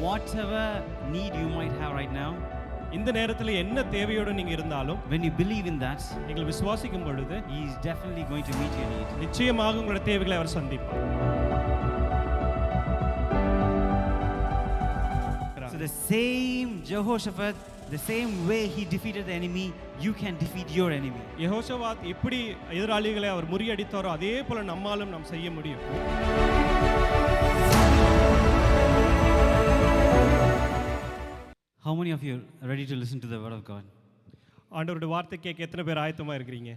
whatever need you might have right now, இந்த நேரத்தில் என்ன தேவையோடு நீங்க இருந்தாலும், when you believe in that, நீங்கள் விசுவாசிக்கும் பொழுது He is definitely going to meet your need. நிச்சயமாக உங்களுடைய தேவைகளை அவர் சந்திப்பார். So the same Jehoshaphat, the same way he defeated the enemy, you can defeat your enemy. யெகோஷாவாத் எப்படி எதிராளிகளை அவர் முறியடித்தாரோ அதே போல நம்மாலும் நாம் செய்ய முடியும். How many of you are ready to listen to the word of God? ஆண்டவருடைய வார்த்தை கேட்க எத்தனை பேர் ஆயத்தமா இருக்கிறீங்க?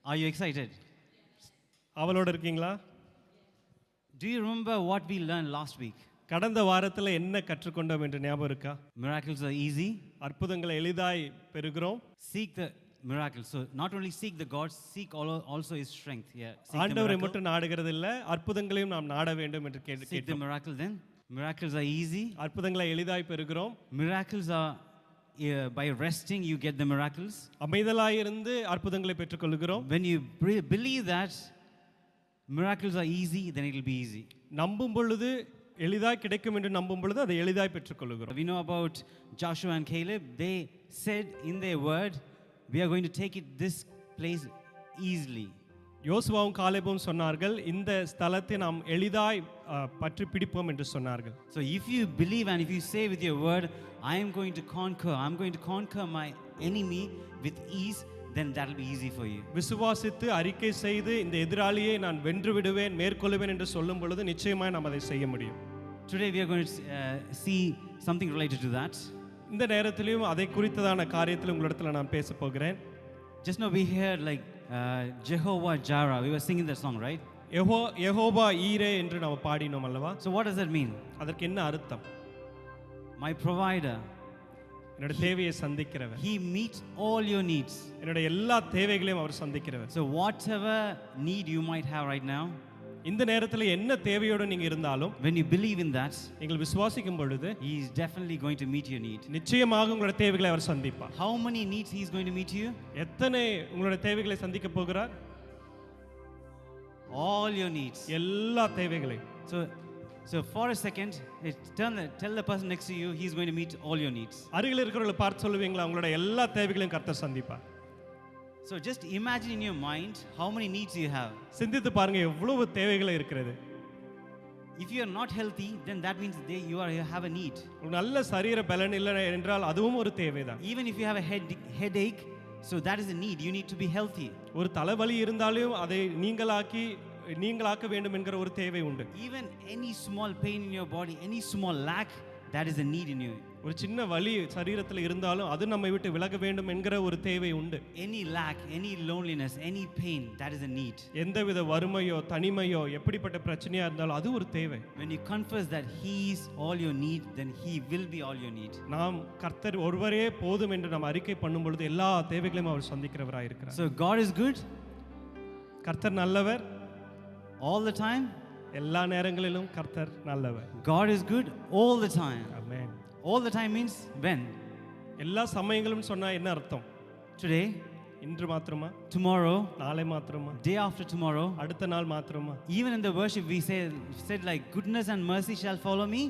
Are you excited? அவளோட இருக்கீங்களா? Do you remember what we learned last week? கடந்த வாரத்தில் என்ன கற்றுக்கொண்டோம் என்று ஞாபகம் இருக்கா? Miracles are easy. அற்புதங்களை எளிதாய் பெறுகிறோம். Seek the miracles. So not only seek the God, seek also His strength. Yeah. ஆண்டவரை மட்டும் நாடுகிறது இல்ல, அற்புதங்களையும் நாம் நாட வேண்டும் என்று Seek the கேட்டோம். miracle then. Miracles are easy. அற்புதங்களை எளிதாய் பெறுகிறோம். Miracles are by resting you get the miracles. அமைதலாய் இருந்து அற்புதங்களை பெற்றுக்கொள்கிறோம். When you believe that miracles are easy, then it will be easy. நம்பும் பொழுது எளிதாய் கிடைக்கும் என்று நம்பும் பொழுது அதை எளிதாய் பெற்றுக்கொள்கிறோம். We know about Joshua and Caleb. They said in their word, we are going to take it this place easily. யோசுவாவும் காலேபும் சொன்னார்கள், இந்த ஸ்தலத்தை நாம் எளிதாய் பற்றி பிடிப்போம் என்று சொன்னார்கள். So if you believe and if you say with your word, I am going to conquer my enemy with ease, then that will be easy for you. விசுவாசித்து அறிக்கை செய்து இந்த எதிராளியை நான் வென்று விடுவேன், மேற்கொள்வேன் என்று சொல்லும் பொழுது நிச்சயமாய் நாம் அதை செய்ய முடியும். Today we are going to see something related to that. இந்த நேரத்திலும் அதை குறித்ததான காரியத்தில் உங்களிடத்தில் நான் பேச போகிறேன். Just now we heard like Jehovah Jireh. We were singing that song, right? Jehovah ஈரே என்று நாம் பாடினோம் அல்லவா? So what does that mean? அதற்கு என்ன அர்த்தம்? My provider. என்னோட தேவையை சந்திக்கிறவர். He meets all your needs. என்னோட எல்லா தேவைகளையும் அவர் சந்திக்கிறவர். So whatever need you might have right now, இந்த நேரத்தில் என்ன தேவையோடு நீங்க இருந்தாலும், when you believe in that, நீங்கள் விசுவாசிக்கும் பொழுது He is definitely going to meet your need. நிச்சயமாக உங்களுடைய தேவைகளை அவர் சந்திப்பார். How many needs He is going to meet you? எத்தனை உங்களுடைய தேவைகளை சந்திக்க போகிறார்? All your needs. எல்லா தேவைகளையும். So for a second, tell the person next to you, He is going to meet all your needs. அருகில் இருக்கிறவங்களை பார்த்து சொல்லுவீங்களா, உங்களுடைய எல்லா தேவைகளையும் கர்த்தர் சந்திப்பார். So just imagine in your mind how many needs you have. சிந்தித்து பாருங்க எவ்வளவு தேவைகள் இருக்கிறது. If you are not healthy, then that means you have a need. ஒரு நல்ல சரீர பலன் இல்லை என்றால் அதுவும் ஒரு தேவைதான். Even if you have a headache, so that is a need. You need to be healthy. ஒரு தலைவலி இருந்தாலும் அதை நீங்களாக்க வேண்டும் என்கிற ஒரு தேவை உண்டு. Even any small pain in your body, any small lack, that is a need in you. ஒரு சின்ன வலி சரீரத்தில் இருந்தாலும் அது நம்மை விட்டு விலக வேண்டும் என்கிற ஒரு தேவை உண்டு. Any lack, any loneliness, any pain, that is a need. எந்தவித வறுமையோ தனிமையோ எப்படிப்பட்ட பிரச்சனையா இருந்தாலும் அது ஒரு தேவை. When you confess that He is all your need, then He will be all your need. நாம் கர்த்தர் ஒருவரே போதும் என்று நாம் அறிக்கை பண்ணும் பொழுது எல்லா தேவைகளையும் அவர் சந்திக்கிறவராய் இருக்கிறார். So God is good. கர்த்தர் நல்லவர். All the time. எல்லா நேரங்களிலும் கர்த்தர் நல்லவர். God is good all the time. Amen. All the time means when? எல்லா சமயங்களும் சொன்னா என்ன அர்த்தம்? Today, இன்று மாத்திரமா? tomorrow, நாளை மாத்திரமா? day after tomorrow, அடுத்த நாள் மாத்திரமா? even in the worship we said like goodness and mercy shall follow me.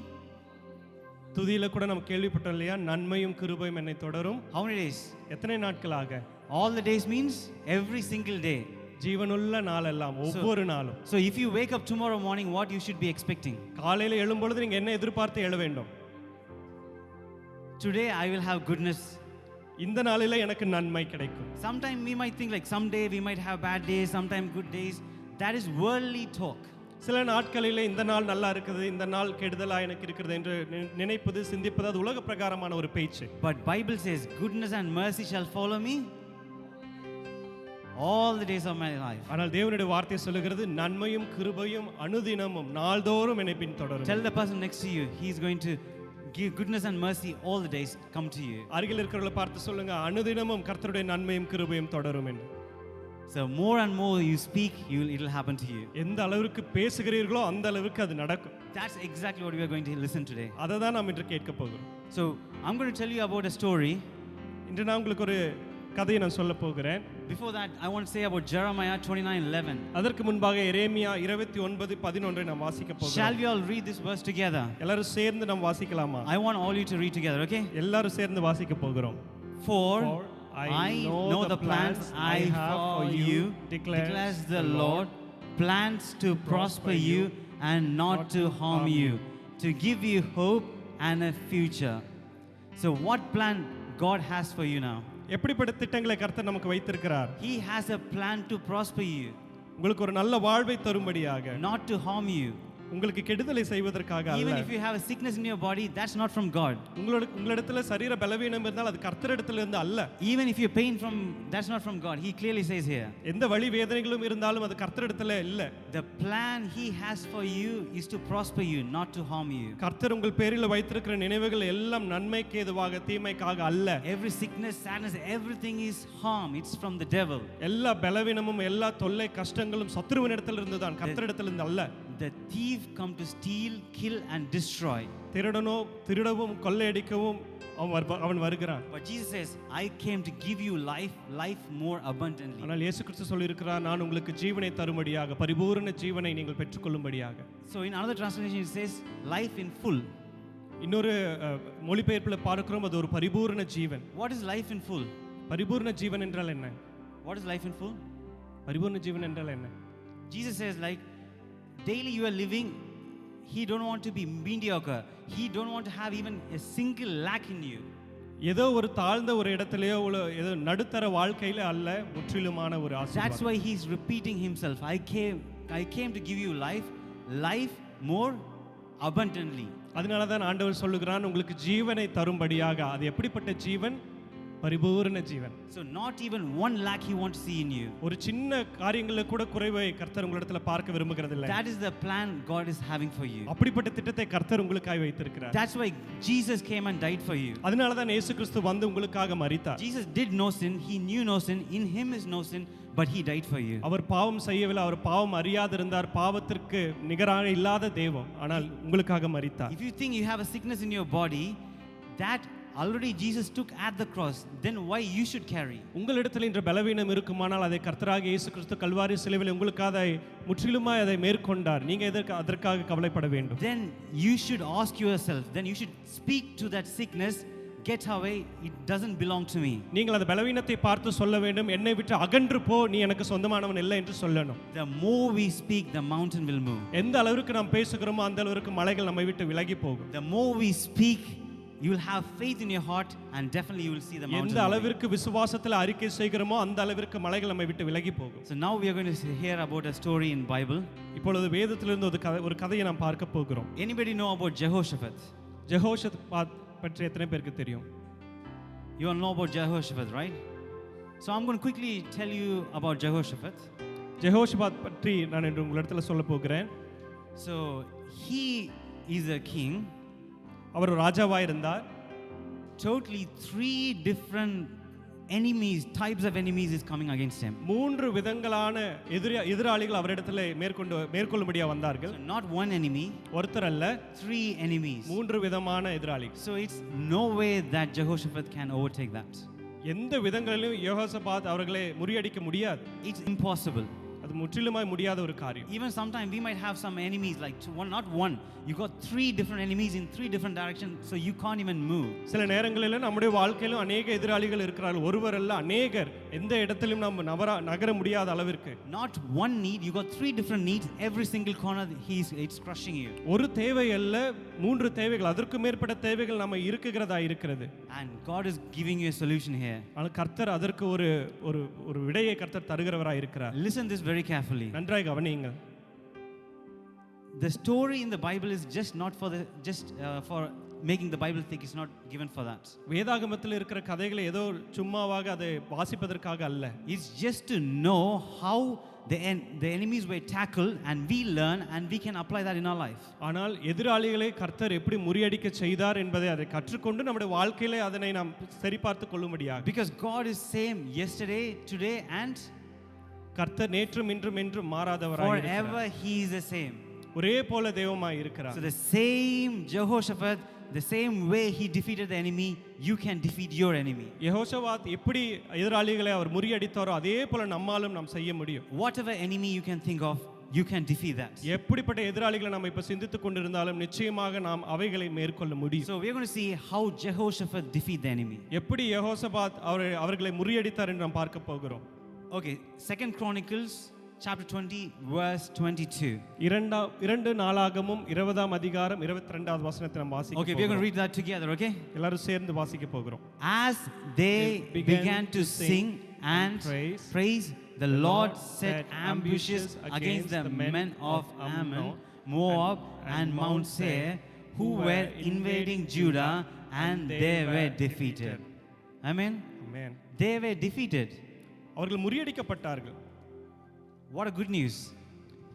துதியில கூட நம்ம கேள்விப்பட்டோம் இல்லையா, நன்மையும் கிருபையும் என்னை தொடரும். How many days? எத்தனை நாட்களாக? All the days means every single day. ஜீவனுள்ள நாளெல்லாம், ஒவ்வொரு நாளும். So if you wake up tomorrow morning, what you should be expecting? காலையில எழும் பொழுது நீங்க என்ன எதிர்பார்த்து எழ வேண்டும்? Today I will have goodness. இந்த நாளில எனக்கு நன்மை கிடைக்கும். Sometime we might think like someday we might have bad days, sometime good days. That is worldly talk. சில நாட்களிலே இந்த நாள் நல்லா இருக்குது, இந்த நாள் கெடுதலா எனக்கு இருக்கிறது என்று நினைப்பது, சிந்திப்பது அது உலக பிரகாரமான ஒரு பேச்சு. But Bible says goodness and mercy shall follow me all the days of my life. ஆனால் தேவனுடைய வார்த்தை சொல்லுகிறது, நன்மையும் கிருபையும் அனுதினமும் நாள்தோறும் என்னை பின்தொடரும். Tell the person next to you, he is going to give goodness and mercy all the days come to you. அருகில் இருக்கிறவங்களை பார்த்து சொல்லுங்க, அனுதினமும் கர்த்தருடைய நன்மையும் கிருபையும் தொடரும் என்று. So more and more you speak, it will happen to you. எந்த அளவுக்கு பேசுகிறீர்களோ அந்த அளவுக்கு அது நடக்கும். That's exactly what we are going to listen today. அதை தான் நாம் இன்று கேட்க போகிறோம். So I'm going to tell you about a story. இன்று நான் உங்களுக்கு ஒரு கதையை நான் சொல்ல போகிறேன். Before that, I want to say about Jeremiah 29:11. அதற்கு முன்பாக எரேமியா 29:11 நாம் வாசிக்க Shall போகிறோம். we all read this verse together? எல்லாரும் சேர்ந்து நாம் வாசிக்கலாமா? I want all you to read together, okay? எல்லாரும் சேர்ந்து வாசிக்க போகிறோம். For I know the plans I have for you, declares the Lord, plans to prosper you and not to harm you, to give you hope and a future. So what plan God has for you now? எப்படிப்பட்ட திட்டங்களை கர்த்தர் நமக்கு வைத்திருக்கிறார்? He has a plan to prosper you, உங்களுக்கு ஒரு நல்ல வாழ்வை தரும்படியாக, not to harm you. உங்களுக்கு கெடுதலை செய்வதற்காக அல்ல. Even if you have a sickness in your body, that's not from God. உங்களிடத்துல சரீர பலவீனம் இருந்தால் அது கர்த்தரிடத்துல இருந்து அல்ல. Even if you pain from, that's not from God. He clearly says here. எந்த வலி வேதனைகளும் இருந்தாலும் அது கர்த்தரிடத்துல இல்ல. The plan He has for you is to prosper you, not to harm you. கர்த்தர் உங்கள் பேரில் வைத்திருக்கிற நினைவுகள் எல்லாம் நன்மைக்கு ஏதுவாக தீமைக்காக அல்ல. Every sickness, sadness, everything is harm. It's from the devil. எல்லா பலவீனமும் எல்லா தொல்லை கஷ்டங்களும் சத்துருவினிடத்தில் இருந்து தான், கர்த்தரிடத்தில் இருந்து அல்ல. The thief come to steal, kill and destroy. திருடனோ திருடவும் கொள்ளையடிக்கவும் அவன் வருகிறான். But Jesus says, I came to give you life, life more abundantly. ஆனால் இயேசு கிறிஸ்து சொல்லியிருக்கிறார், நான் உங்களுக்கு ஜீவனை தரும்படியாக, பரிபூரண ஜீவனை நீங்கள் பெற்றுக்கொள்ளும்படியாக. So in another translation it says life in full. இன்னொரு மொழிபெயர்ப்புல பார்க்கிறோம், அது ஒரு பரிபூரண ஜீவன். What is life in full? பரிபூரண ஜீவன் என்றால் என்ன? What is life in full? பரிபூரண ஜீவன் என்றால் என்ன? Jesus says, like, daily you are living, He don't want to be mediocre. He don't want to have even a single lack in you. ஏதோ ஒரு தாழ்ந்த ஒரு இடத்திலேயோ ஏதோ நடுத்தர வாழ்க்கையில அல்ல, முற்றிலுமான ஒரு ஆசீர்வாதம். That's why He's repeating Himself. I came to give you life, life more abundantly. அதனால தான் ஆண்டவர் சொல்லுகிறான், உங்களுக்கு ஜீவனை தரும்படியாக. அது எப்படிப்பட்ட ஜீவன்? பரிபூரண ஜீவன். So not even one lack He wants to see in you. ஒரு சின்ன காரியங்களில் கூட குறைவை கர்த்தர் உங்களிடத்துல பார்க்க விரும்புகிறதில்லை. That is the plan God is having for you. அப்படிப்பட்ட திட்டத்தை கர்த்தர் உங்களுக்காக வைத்திருக்கிறார். That's why Jesus came and died for you. அதனால தான் இயேசு கிறிஸ்து வந்து உங்களுக்காக மரித்தார். Jesus did no sin. He knew no sin. In Him is no sin, but He died for you. அவர் பாவம் செய்யவில்லை, அவர் பாவம் அறியாதிருந்தார், பாவத்திற்கு நிகராக இல்லாத தெய்வம், ஆனால் உங்களுக்காக மரித்தார். If you think you have a sickness in your body, that already Jesus took at the cross, then why you should carry? உங்களிடத்தில் இன்று பலவீனம் இருக்குமானால் அதை கர்த்தராகிய இயேசு கிறிஸ்து கல்வாரி சிலுவையில் உங்களுக்காக முற்றிலுமாய் அதை மேற்கொண்டார். நீங்க அதற்காக கவலைப்பட வேண்டும். Then you should ask yourself, then you should speak to that sickness, get away, it doesn't belong to me. நீங்கள் அந்த பலவீனத்தை பார்த்து சொல்ல வேண்டும், என்னை விட்டு அகன்று போ, நீ எனக்கு சொந்தமானவன் இல்லை என்று சொல்லணும். The more we speak, the mountain will move. எந்த அளவுக்கு நாம் பேசுகிறோமோ அந்த அளவுக்கு மலைகள் நம்மை விட்டு விலகி போகும். The more we speak, you will have faith in your heart and definitely you will see the mountain. எந்த அளவிற்கு விசுவாசத்தில் அறிக்கை செய்கிறோமோ அந்த அளவிற்கு மலைகள் நம்மை விட்டு விலகி போகும். So now we are going to hear about a story in Bible. இப்பொழுது வேதத்திலிருந்து ஒரு கதையை நாம் பார்க்க போகிறோம். Anybody know about Jehoshaphat? ஜெகோஷாபாத் பற்றி எத்தனை பேருக்கு தெரியும்? You all know about Jehoshaphat, right? So I'm going to quickly tell you about Jehoshaphat. ஜெகோஷாபாத் பற்றி நான் இன்று உங்களிடத்தில் சொல்ல போகிறேன். So he is a king. அவர் ராஜாவாக இருந்தார். Totally 3 different enemies, types of enemies is coming against him. 3 விதங்களான எதிராளிகள் அவரிடத்தில் மேற்கொள்ளும்படியாக வந்தார்கள். So not one enemy, ஒருத்தர் அல்ல, 3 enemies. 3 விதமான எதிராளிகள். So it's no way that Jehoshaphat can overtake that. எந்த விதங்களிலும் யெகோஷாபாத் அவர்களை முறியடிக்க முடியாது. It's impossible. அது முற்றிலுமாய் முடியாத ஒரு காரியம். Even sometimes we might have some enemies, like not one, you got 3 different enemies in 3 different directions, so you can't even move. சில நேரங்களில் நம்முடைய வாழ்க்கையிலும் அநேக எதிராளிகள் இருக்கிறார்கள், ஒருவர் அல்ல அநேகர், எந்த இடத்திலும் நாம் நகர முடியாத அளவிற்கு. Not one need, you got 3 different needs, every single corner it's crushing you. ஒரு தேவை அல்ல, 3 தேவைகள், அதற்கு மேற்பட்ட தேவைகள் நம்ம இருக்கிறது. And God is giving you a solution here. ஆனால் கர்த்தர் அதற்கு ஒரு விடையை கர்த்தர் தருகிறவராய் இருக்கிறார். Listen this very carefully. நன்றாய் கவனியுங்கள். The story in the Bible is just not for making the Bible thick. It's not given for that. வேதாகமத்தில் இருக்கிற கதைகளை ஏதோ சும்மாவாக அதை வாசிப்பதற்காக அல்ல. It's just to know how the enemies were tackled and we learn and we can apply that in our life. ஆனால் எதிராளிகளை கர்த்தர் எப்படி முறியடிக்க செய்தார் என்பதை அதை கற்றுக்கொண்டு நம்முடைய வாழ்க்கையிலே அதனை நாம் சரிபார்த்து கொள்ளும்படியாக. Because God is same yesterday, today and கர்த்தர் நேற்றும் இன்றும் என்றும் மாறாதவராய் இருக்கிறார். forever he is the same. ஒரே போல தெய்வமாய் So இருக்கிறார். the same Jehoshaphat, the same way he defeated the enemy, you can defeat your enemy. யெகோஷாபாத் எப்படி எதிராளிகளை அவர் முறியடித்தாரோ அதே போல நம்மாலும் நாம் செய்ய முடியும். Whatever enemy you can think of, you can defeat that. எப்படிப்பட்ட எதிராளிகளை நாம் இப்ப சிந்தித்துக் கொண்டிருந்தாலும் நிச்சயமாக நாம் அவைகளை மேற்கொள்ள முடியும். So we are going to see how Jehoshaphat defeat the enemy. எப்படி யெகோஷாபாத் அவர்களை முறியடித்தார் என்று நாம் பார்க்க போகிறோம். Okay, 2 Chronicles chapter 20 verse 22. இரண்டு நாளாகமும் 20ஆம் அதிகாரம் 22வது வசனத்தை நாம் வாசிக்க Okay, we are going to read that together, okay? எல்லாரும் சேர்ந்து வாசிக்க போகிறோம். As they began to sing and praise, the Lord set ambushes against the men of Ammon, Moab and Mount Seir, who were invading Judah, and they were defeated. Amen. Amen. They were defeated. அவர்கள் முறியடிக்கப்பட்டார்கள். What a good news.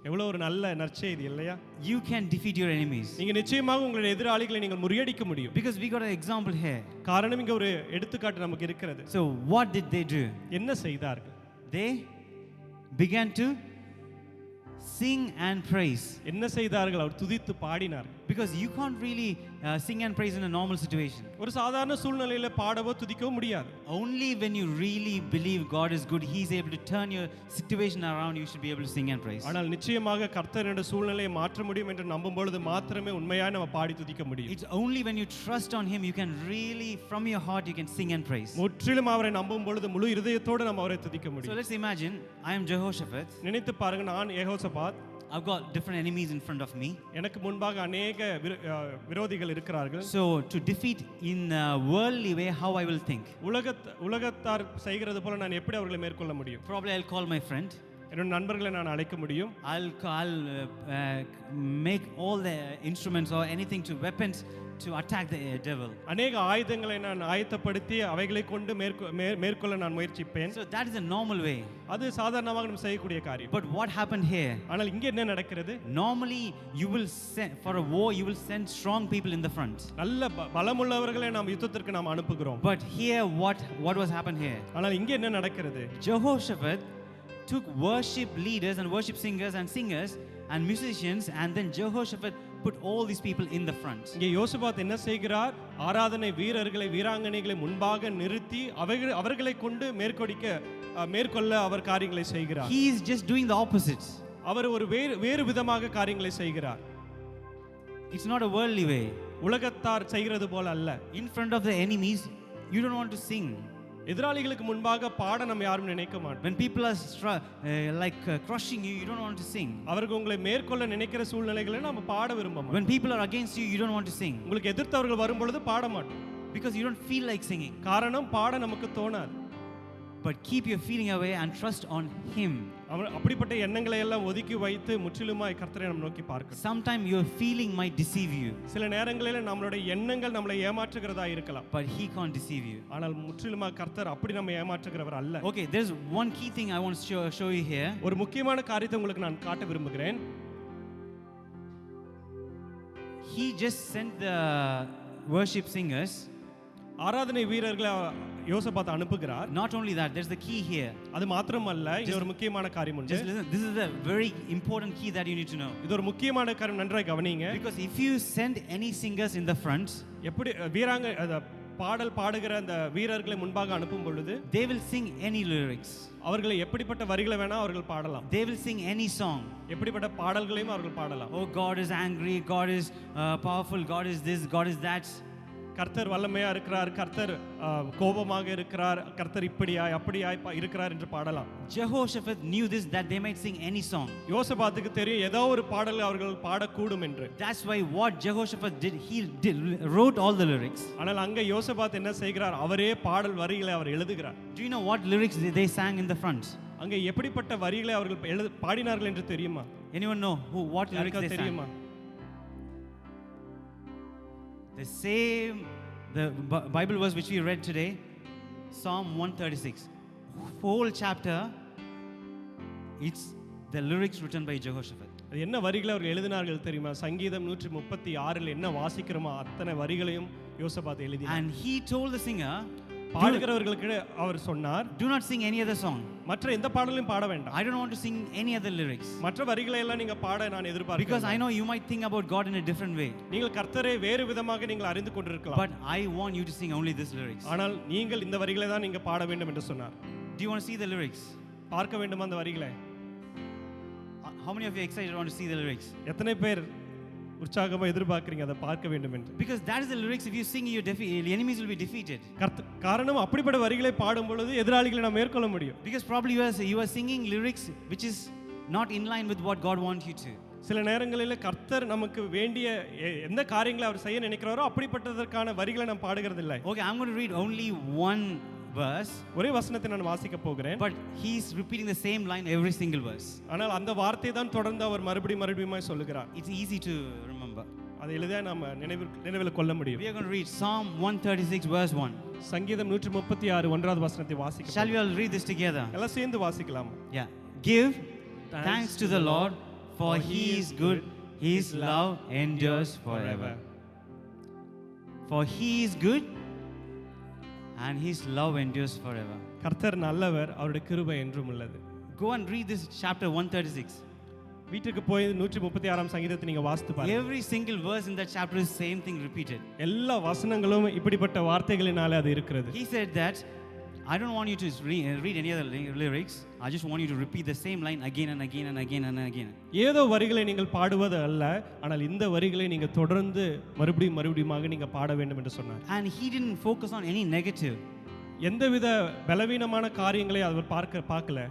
எவ்வளவு ஒரு நல்ல நற்செய்தி இல்லையா? You can defeat your enemies. நீங்க நிச்சயமாக உங்களுடைய எதிராளிகளை நீங்கள் முறியடிக்க முடியும். Because we got an example here. காரணம் இங்க ஒரு எடுத்துக்காட்டு நமக்கு இருக்கிறது. So what did they do? என்ன செய்தார்கள்? They began to sing and praise. என்ன செய்தார்கள்? அவர் துதித்து பாடினார்கள். Because you can't really sing and praise in a normal situation. ஒரு சாதாரண சூழ்நிலையில பாடவோ துதிக்கவோ முடியாது. Only when you really believe God is good, He is able to turn your situation around, you should be able to sing and praise. ஆனால் நிச்சயமாக கர்த்தருடைய சூழ்நிலையை மாற்ற முடியும் என்று நம்பும் பொழுது மாத்திரமே உண்மையாக நம்ம பாடி துதிக்க முடியும். It's only when you trust on Him, you can really, from your heart, you can sing and praise. முற்றிலும் அவரை நம்பும் பொழுது முழு இதயத்தோடு நம்ம அவரை துதிக்க So முடியும். let's imagine, I am Jehoshaphat. நினைத்து பாருங்க, நான் யெகோஷாபாத். I've got different enemies in front of me. எனக்கு முன்பாக அநேக விரோதிகள் இருக்கிறார்கள். So to defeat in a worldly way, how I will think? உலகத்தார் செய்கிறது போல நான் எப்படி அவர்களை மேற்கொள்ள முடியும்? Probably I'll call my friend. என்னோட நண்பர்களை நான் அழைக்க முடியும். I'll make all the instruments or anything to weapons to attack the devil. அநேக ஆயுதங்களை நான் ஆயத்தப்படுத்தி அவைகளை கொண்டு மேற்கொள்ள நான் முயற்சிப்பேன். So that is a normal way. அது சாதாரணமாக நம்ம செய்யக்கூடிய காரியம். But what happened here? ஆனால் இங்க என்ன நடக்கிறது? Normally you will send for a war, you will send strong people in the front. நல்ல பலமுள்ளவர்களை நாம் யுத்தத்திற்கு நாம் அனுப்புகிறோம். But here what was happened here? ஆனால் இங்க என்ன நடக்கிறது? Jehoshaphat took worship leaders and worship singers and singers and musicians, and then Jehoshaphat put all these people in the front. இங்கே யோசபாத் என்ன செய்கிறார்? ஆராதனை வீரர்களை வீராங்கனைகளை முன்பாக நிறுத்தி அவர்களை கொண்டு மேற்கொள்ள அவர் காரியங்களை செய்கிறார். He is just doing the opposite. அவர் ஒரு வேறு விதமாக காரியங்களை செய்கிறார். It's not a worldly way. உலகத்தார் செய்கிறது போல அல்ல. In front of the enemies, you don't want to sing. எதிராளிகளுக்கு முன்பாக பாட நம்ம யாரும் நினைக்க மாட்டோம். When people are crushing you, you don't want to sing. அவர்கள் உங்களை மேற்கொள்ள நினைக்கிற சூழ்நிலைகளை நம்ம பாட விரும்ப மாட்டோம். When people are against you, you don't want to sing. உங்களுக்கு எதிர்த்தவர்கள் வரும் பொழுது பாட மாட்டோம். Because you don't feel like singing. காரணம் பாட நமக்கு தோணாது. But keep your feeling away and trust on Him. அப்படிப்பட்ட எண்ணங்களை எல்லாம் ஒதுக்கி வைத்து முற்றிலுமாய் கர்த்தரை நாம் நோக்கி பார்க்கணும். Sometimes your feeling might deceive you. சில நேரங்களில் நம்மளுடைய எண்ணங்கள் நம்மளை ஏமாற்றுகிறதா இருக்கலாம். But He can't deceive you. ஆனால் முற்றிலுமாக கர்த்தர் அப்படி நம்ம ஏமாற்றுகிறவர் அல்ல. Okay, there's one key thing I want to show you here. ஒரு முக்கியமான காரியத்தை உங்களுக்கு நான் காட்ட விரும்புகிறேன். He just sent the worship singers. ஆராதனை வீரர்களை யோசபாத் அனுப்புகிறார். Not only that, there's the key here. அது மாத்திரமல்ல, இது ஒரு முக்கியமான காரியம் உண்டு. Just listen, this is a very important key that you need to know. இது ஒரு முக்கியமான காரியம், நன்றாக கவனிங்க. Because if you send any singers in the front, எப்படி பாடல் பாடுகிற அந்த வீரர்களை முன்பாக அனுப்பும் பொழுது they will sing any lyrics. அவர்களை எப்படிப்பட்ட வரிகளை வேணா அவர்கள் பாடலாம். They will sing any song. எப்படிப்பட்ட பாடல்களையும் அவர்கள் பாடலாம். Oh, God is angry, God is powerful, God is this, God is that. கர்த்தர் வல்லமையா இருக்கிறார், கர்த்தர் கோபமாக இருக்கிறார், கர்த்தர் இப்படியாய் அப்படியாய் இருக்கிறார் என்று பாடலாம். Jehoshaphat knew this, that they might sing any song. யோசபாத்துக்கு தெரியும் ஏதோ ஒரு பாடல் அவர்கள் பாடக்கூடும் என்று. That's why what Jehoshaphat did, he wrote all the lyrics. ஆனால் அங்க யோசபாத் என்ன செய்கிறார்? அவரே பாடல் வரிகளை அவர் எழுதுகிறார். Do you know what lyrics they sang in the front? அங்க எப்படிப்பட்ட வரிகளை அவர்கள் பாடினார்கள் என்று தெரியுமா? Anyone know what lyrics they sang? The Bible verse which we read today, Psalm 136, whole chapter, it's the lyrics written by Jehoshaphat. அது என்ன வரிகளை அவர்கள் எழுதினார்கள் தெரியுமா? சங்கீதம் 136 என்ன வாசிக்கிறோமோ அத்தனை வரிகளையும் யோசபாத் எழுதினார். And he told the singer, பாடுகிறவர்களுக்கு அவர் சொன்னார், do not sing any other song. மற்ற எந்த பாடலையும் பாட வேண்டாம். I don't want to sing any other lyrics. மற்ற வரிகளை எல்லாம் நீங்க பாட நான் எதிர்பார்க்கிறேன். Because I know you might think about God in a different way. நீங்கள் கர்த்தரை வேறு விதமாக நீங்கள் அறிந்து கொண்டிருக்கலாம். But I want you to sing only these lyrics. ஆனால் நீங்கள் இந்த வரிகளை தான் நீங்க பாட வேண்டும் என்று சொன்னார். Do you want to see the lyrics? பார்க்க வேண்டுமா அந்த வரிகளை? How many of you excited want to see the lyrics? எத்தனை பேர் உற்சாகமா எதிர்பார்க்கறீங்க அதை பார்க்க வேண்டும் என்று? Because that is the lyrics. If you sing, your enemies will be defeated. காரணம் அப்படிப்பட்ட வரிகளை பாடும் பொழுது எதிராளிகளை நாம் மேற்கொள்ள முடியும். Because probably you are singing lyrics which is not in line with what God wants you to. சில நேரங்களில் கர்த்தர் நமக்கு வேண்டிய எந்த காரியங்களை அவர் செய்ய நினைக்கிறாரோ அப்படிப்பட்டதற்கான வரிகளை நாம் பாடுகிறது இல்லை. Okay, I'm going to read only one verse. ஒரே வசனத்தை நான் வாசிக்க போகிறேன். But he is repeating the same line every single verse. ஆனால் அந்த வார்த்தை தான் தொடர்ந்து அவர் மறுபடியும் சொல்லுகிறார். It's easy to remember. அதை எளிதாக நாம நினைவில் கொள்ள முடியும். We are going to read Psalm 136 verse 1. சங்கீதம் 136 ஒன்றாவது வசனத்தை வாசிக்கலாம். Shall we all read this together? எல்லாம் சேர்ந்து வாசிக்கலாம். Yeah. Give thanks to the Lord, for he is good, his love endures forever. For he is good and his love endures forever. கர்த்தர் நல்லவர், அவருடைய கிருபை என்றும் உள்ளது. Go and read this chapter 136. வீட்டுக்கு போய் 136ஆம் சங்கீதத்தை நீங்க வாசித்து பாருங்க. Every single verse in that chapter is same thing repeated. எல்லா வசனங்களும் இப்படிப்பட்ட வார்த்தைகளினாலே அது இருக்கிறது. He said that I don't want you to read any other lyrics. I just want you to repeat the same line again and again and again and again. ஏதோ வரிகளை நீங்கள் பாடுவது அல்ல, ஆனால் இந்த வரிகளை நீங்க தொடர்ந்து மறுபடியுமாக நீங்க பாட வேண்டும் என்று சொன்னார். And he didn't focus on any negative. எந்தவித பலவீனமான காரியங்களை அவர் பார்க்கல.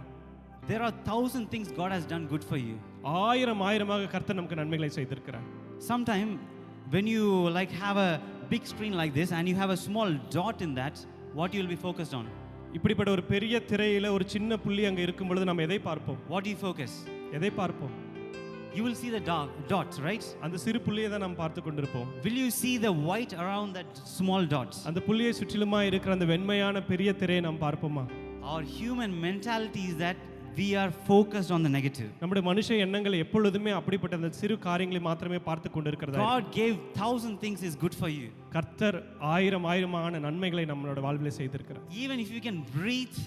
There are 1,000 things God has done good for you. ஆயிரமாக கர்த்தர் நமக்கு நன்மைகளை செய்திருக்கிறார். Sometime when you like have a big screen like this and you have a small dot in that, what you will be focused on? இப்படிப்பட்ட ஒரு பெரிய திரையில ஒரு சின்ன புள்ளி அங்க இருக்கும் பொழுது நம்ம எதை பார்ப்போம்? What do you focus? எதை பார்ப்போம்? You will see the dots, right? அந்த சிறு புள்ளியை தான் நாம் பார்த்து கொண்டிருப்போம். Will you see the white around that small dots? அந்த புள்ளியை சுற்றிலுமா இருக்கிற அந்த வெண்மையான பெரிய திரையை நாம் பார்ப்போமா? Our human mentality is that we are focused on the negative. நம்முடைய மனுஷ எண்ணங்கள் எப்பொழுதுமே அப்படிப்பட்ட அந்த சிறு காரியங்களை மாத்திரமே பார்த்து கொண்டிருக்கிறதா? God gave 1,000 things is good for you. கர்த்தர் ஆயிரமான நன்மைகளை நம்மளோட வாழ்விலே செய்திருக்கிறார். Even if you can breathe,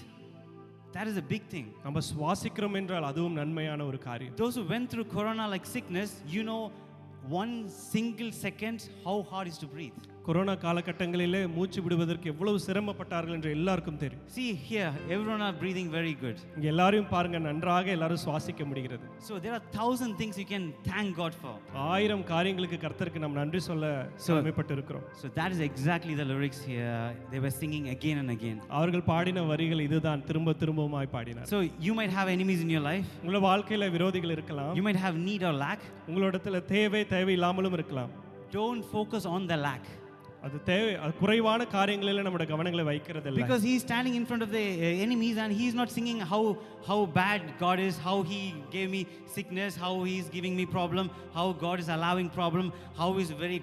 that is a big thing. நம்ம சுவாசிக்கிறோம் என்றால் அதுவும் நன்மையான ஒரு காரியம். Those who went through corona like sickness, you know one single second how hard is to breathe. Corona காலகட்டங்களிலே மூச்சு விடுவதற்கு எவ்வளவு சிரமப்பட்டார்கள் என்று எல்லாருக்கும் தெரியும். See here, everyone are breathing very good. இங்க எல்லாரையும் பாருங்க, நன்றாக எல்லாரும் சுவாசிக்க முடிகிறது. So there are 1,000 things you can thank God for. 1000 காரியங்களுக்கு கர்த்தருக்கு நாம் நன்றி சொல்ல கடமைப்பட்டு இருக்கிறோம். So that is exactly the lyrics here. They were singing again and again. அவர்கள் பாடின வரிகள் இதுதான், திரும்பவுமாய் பாடினார். So you might have enemies in your life. உங்க வாழ்க்கையில விரோதிகள் இருக்கலாம். You might have need or lack. உங்களிடத்துல தேவை இல்லாமலும் இருக்கலாம். Don't focus on the lack. அது குறைவான காரியங்களில நம்முடைய கவனங்களை வைக்கிறது இல்ல. Because he is standing in front of the enemies and he is not singing how bad God is, how he gave me sickness, how he is giving me problem, how God is allowing problem, how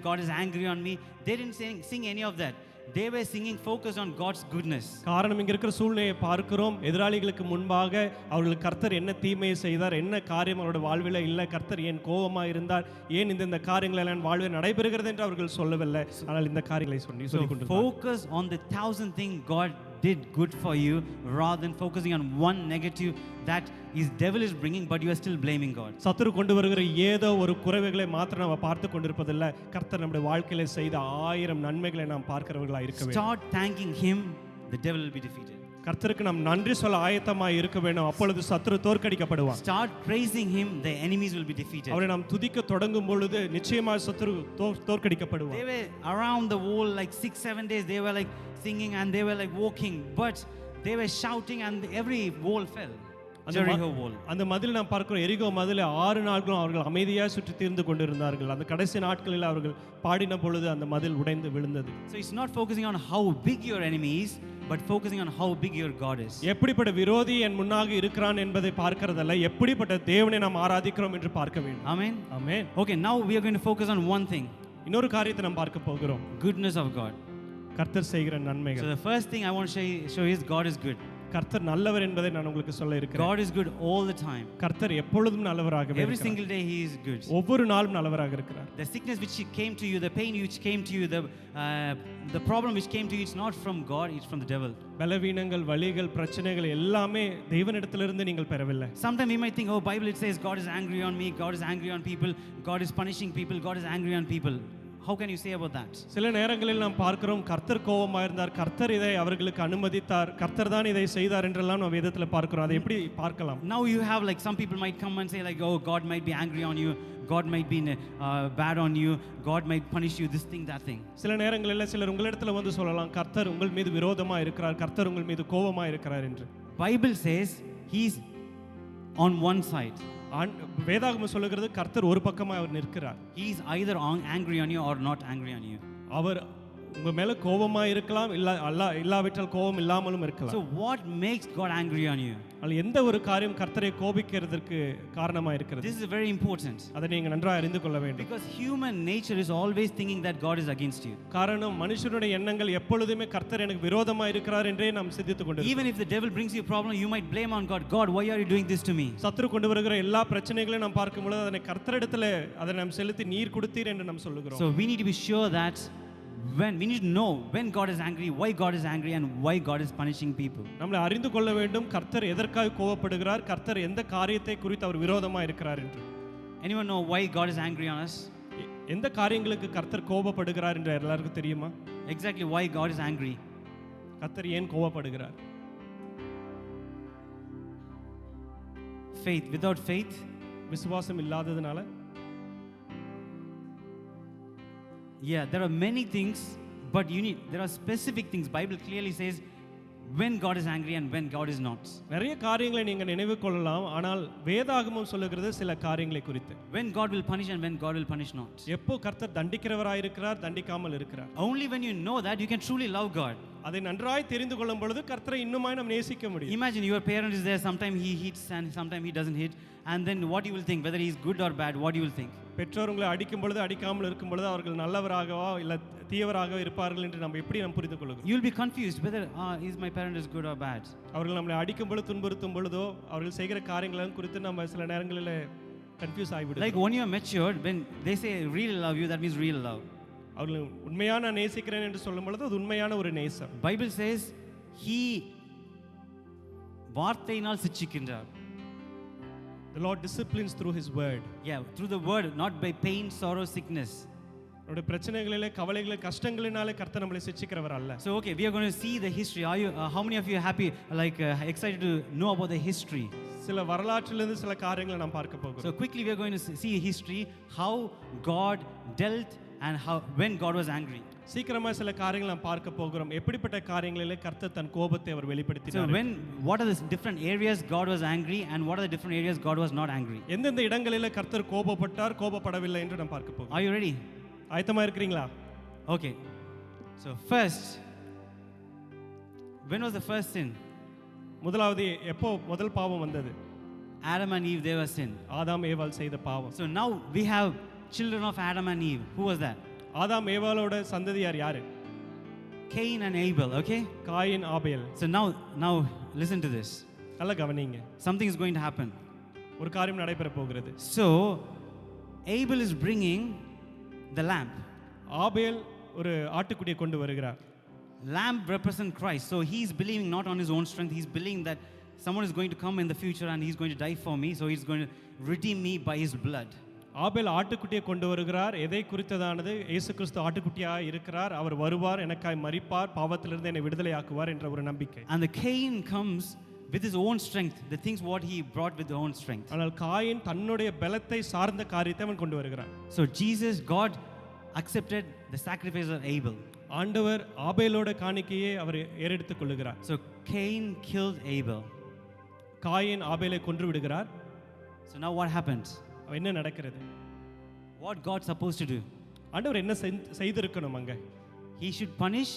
God is angry on me. They didn't sing any of that. They were singing focused on God's goodness. காரணம் இங்க இருக்கிற சூழ்நிலையை பார்க்கிறோம். எதிராளிகளுக்கு முன்பாக அவர்களுக்கு கர்த்தர் என்ன தீமையை செய்தார், என்ன காரியம் அவருடைய வாழ்வில் இல்லை, கர்த்தர் ஏன் கோபமா இருந்தார், ஏன் இந்த காரியங்கள் எல்லாம் வாழ்வில் நடைபெறுகிறது என்று அவர்கள் சொல்லவில்லை. ஆனால் இந்த காரியங்களை சொல்லிக் கொண்டிருந்தார். Focus on the 1,000 things God did good for you rather than focusing on one negative that is devil is bringing but you are still blaming God. சத்துரு கொண்டு வருகிற ஏதோ ஒரு குறைவுகளை மாத்திரம் நம்ம பார்த்து கொண்டிருப்பதில்லை. கர்த்தர் நம்முடைய வாழ்க்கையில செய்த 1000 நன்மைகளை நாம் பார்க்கிறவர்களாக இருக்க வேண்டும். Start thanking him, the devil will be defeated. கர்த்தருக்கு நாம் நன்றி சொல்ல ஆயத்தமாய் இருக்க வேண்டும். அப்பொழுது சத்துரு தோற்கடிக்கப்படுவான். Start praising him, the enemies will be defeated. அவரை நாம் துதிக்க தொடங்கும் பொழுது நிச்சயமாக சத்துரு தோற்கடிக்கப்படுவான். They were around the wall like 6-7 days. They were like singing and they were like walking, but they were shouting and every wall fell. Jericho wall. அந்த மதில் நாம் பார்க்கிறோம். எரிகோ மதில் 6 நாட்களும் அவர்கள் அமைதியாக சுற்றி தீர்ந்து கொண்டிருந்தார்கள். அந்த கடைசி நாட்களில் அவர்கள் பாடின பொழுது அந்த மதில் உடைந்து விழுந்தது. So it's not focusing on how big your enemy is, but focusing on how big your God is. எப்படிப்பட்ட விரோதி என் முன்னாக இருக்கிறான் என்பதை பார்க்கிறதல்ல, எப்படிப்பட்ட தேவனை நாம் ஆராதிக்கிறோம் என்று பார்க்க வேண்டும். Amen. Amen. Okay, now we are going to focus on one thing. இன்னொரு காரியத்தை நாம் பார்க்க போகிறோம். Goodness of God. கர்த்தர் செய்கிற நன்மைகள். So the first thing I want to show you is God is good. கர்த்தர் நல்லவர் என்பதை நான் உங்களுக்கு சொல்ல இருக்கிறேன். God is good all the time. கர்த்தர் எப்பொழுதும் நல்லவராகவே Every இருக்கிறார். single day He is good. ஒவ்வொரு நாளும் நல்லவராக இருக்கிறார். The sickness which came to you, the pain which came to you, the problem which came to you, it's not from God, it's from the devil. பலவீனங்கள், வலிகள், பிரச்சனைகள் எல்லாமே தேவனிடத்திலிருந்து நீங்கள் பெறவில்லை. Sometimes we might think, oh, Bible it says God is angry on me, God is angry on people, God is punishing people, God is angry on people. How can you say about that? சில நேரங்களில் நாம் பார்க்கிறோம் கர்த்தர் கோபமாக இருந்தார், கர்த்தர் இதை அவர்களுக்கு அனுமதித்தார், கர்த்தர் தான் இதை செய்தார் என்றெல்லாம் நாம் வேதத்தில் பார்க்கிறோம். அதை எப்படி பார்க்கலாம்? Now you have like some people might come and say like, oh, God might be angry on you, God might be bad on you, God might punish you, this thing, that thing. சில நேரங்களில் சிலர் உங்களிடத்தில் வந்து சொல்லலாம் கர்த்தர் உங்கள் மீது விரோதமாக இருக்கிறார், கர்த்தர் உங்கள் மீது கோபமாக இருக்கிறார் என்று. Bible says He's on one side. வேதாகமம் சொல்லுகிறது கர்த்தர் ஒரு பக்கமாக அவர் நிற்கிறார். He is either angry on you or not angry on you. அவர் உங்க மேல கோபமா இருக்கலாம், இல்லாவிட்டால் கோபம் இல்லாமலும் இருக்கலாம். So what makes God angry on you? அல்ல எந்த ஒரு காரியம் கர்த்தரை கோபிக்கிறதுக்கு காரணமா இருக்கிறது? This is very important. அதை நீங்க நன்றாக அறிந்து கொள்ள வேண்டும். Because human nature is always thinking that God is against you. காரணம் மனுஷனுடைய எண்ணங்கள் எப்பொழுதுமே கர்த்தர் எனக்கு விரோதமா இருக்கிறார் என்றே நாம் சிந்தித்துக் கொண்டிருக்கிறோம். Even if the devil brings you a problem, you might blame on God. God, why are you doing this to me? சத்துரு கொண்டு வருகிற எல்லா பிரச்சனைகளையும் நாம் பார்க்கும் பொழுது அதனை கர்த்தரிடத்தில் அதை நாம் செலுத்தி நீர் கொடுத்தீர் என்று நாம் சொல்லுகிறோம். So we need to be sure that when we need to know when God is angry, why God is angry and why God is punishing people. நம்மளை அறிந்து கொள்ள வேண்டும் கர்த்தர் எதற்காக கோபப்படுகிறார், கர்த்தர் எந்த காரியத்தை குறித்து அவர் விரோதமா இருக்கிறார் என்று. Anyone know why God is angry on us? எந்த காரியங்களுக்கு கர்த்தர் கோபப்படுகிறார் என்று எல்லாருக்கும் தெரியுமா? Exactly why God is angry. கர்த்தர் ஏன் கோபப்படுகிறார்? Faith. Without faith, விசுவாசம் இல்லாததுனால. Yeah, there are many things, but there are specific things. Bible clearly says when God is angry and when God is not. நிறைய காரியங்களை நீங்க நினைவு கொள்ளலாம், ஆனால் வேதாகமம் சொல்லுகிறது சில காரியங்களை குறித்து. When God will punish and when God will punish not. எப்போ கர்த்தர் தண்டிக்கிறவராய் இருக்கிறார், தண்டிக்காமல் இருக்கிறார். Only when you know that you can truly love God. அதை நன்றாய் தெரிந்து கொள்ளும் பொழுது கர்த்தரை இன்னுமாய் நாம் நேசிக்க முடியும். Imagine your parent is there, sometimes he hits and sometimes he doesn't hit, and then what you will think, whether he is good or bad, what you will think? பெற்றோர் உங்களை அடிக்கும் பொழுது அடிக்காமல் இருக்கும் பொழுது அவர்கள் நல்லவராகவா இல்ல தீயவராகவா இருப்பார்கள் என்று நம்ம எப்படி நாம் புரிந்து கொள்ளுகிறோம்? You will be confused whether is my parent is good or bad. அவர்கள் நம்மளை அடிக்கும் பொழுது துன்புறுத்தும் பொழுதோ அவர்கள் செய்கிற காரியங்கள் குறித்து நம்ம சில நேரங்களில் confuse ஆகிவிடுவோம். Like when you are matured, when they say really love you, that means real love. அவர்கள் உண்மையான நேசிக்கிறேன் என்று சொல்லும் பொழுது அது உண்மையான ஒரு நேசம். Bible says he வார்த்தையினால் சிட்சிக்கின்றார். The Lord disciplines through His word. Yeah, through the word, not by pain, sorrow, sickness. நம்முடைய பிரச்சனைகளிலே, கவலைகளிலே, கஷ்டங்களினாலே கர்த்தர் நம்மளை சிட்சிக்கிறவர் அல்ல. So okay, we are going to see the history. Are you how many of you are happy, like excited to know about the history? சில வரலாற்றிலிருந்து சில காரியங்களை நாம் பார்க்க போகிறோம். So quickly we are going to see history, how God dealt and how when God was angry. சீக்கிரமா சில காரியங்களை நாம் பார்க்க போகிறோம். எப்படிப்பட்ட காரியங்களிலே கர்த்தர் தன் கோபத்தை அவர் வெளிப்படுத்தினார். So what are the different areas God was angry and what are the different areas God was not angry? எந்தெந்த இடங்களிலே கர்த்தர் கோபப்பட்டார், கோபப்படவில்லை என்று நாம் பார்க்க போகிறோம். Are you ready? ஆயத்தமா இருக்கிறீங்களா? Okay. So first, when was the first sin? முதலாவது எப்போ முதல் பாவம் வந்தது? Adam and Eve, they were sin. ஆதாம் ஏவாள் செய்த பாவம். So now we have children of Adam and Eve. Who was that? ஆதாம் ஏவாளோட சந்ததியார் யாரு? Cain and Abel, okay? Coin Abel. So now listen to this. நல்லா கவனிங்க. Something is going to happen. ஒரு காரியம் நடைபெற போகிறது. So Abel is bringing the lamb. ஆபேல் ஒரு ஆட்டுக்குட்டியை கொண்டு வருகிறார். Lamb represents Christ. So he is believing not on his own strength. He is believing that someone is going to come in the future and he is going to die for me. So he is going to redeem me by his blood. ஆபேல் ஆட்டுக்குட்டியை கொண்டு வருகிறார். எதை குறித்ததானது? இயேசு கிறிஸ்து ஆட்டுக்குட்டியாக இருக்கிறார், அவர் வருவார், எனக்காய் மரிப்பார், பாவத்திலிருந்து என்னை விடுதலையாக்குவார் என்ற ஒரு நம்பிக்கை. And the Cain comes with his own strength, the things what he brought with his own strength. ஆனால் காயின் தன்னுடைய பலத்தை சார்ந்த காரியத்தை அவன் கொண்டு வருகிறான். So God accepted the sacrifice of Abel. ஆண்டவர் ஆபேலோட காணிக்கையை அவர் ஏறெடுத்துக் கொள்ளுகிறார். So Cain killed Abel. Cain ஆபேலை கொன்று விடுகிறார். So now what happens? என்ன நடக்கிறது? What God supposed to do? ஆண்டவர் என்ன செய்திருக்கணும் அங்க? He should punish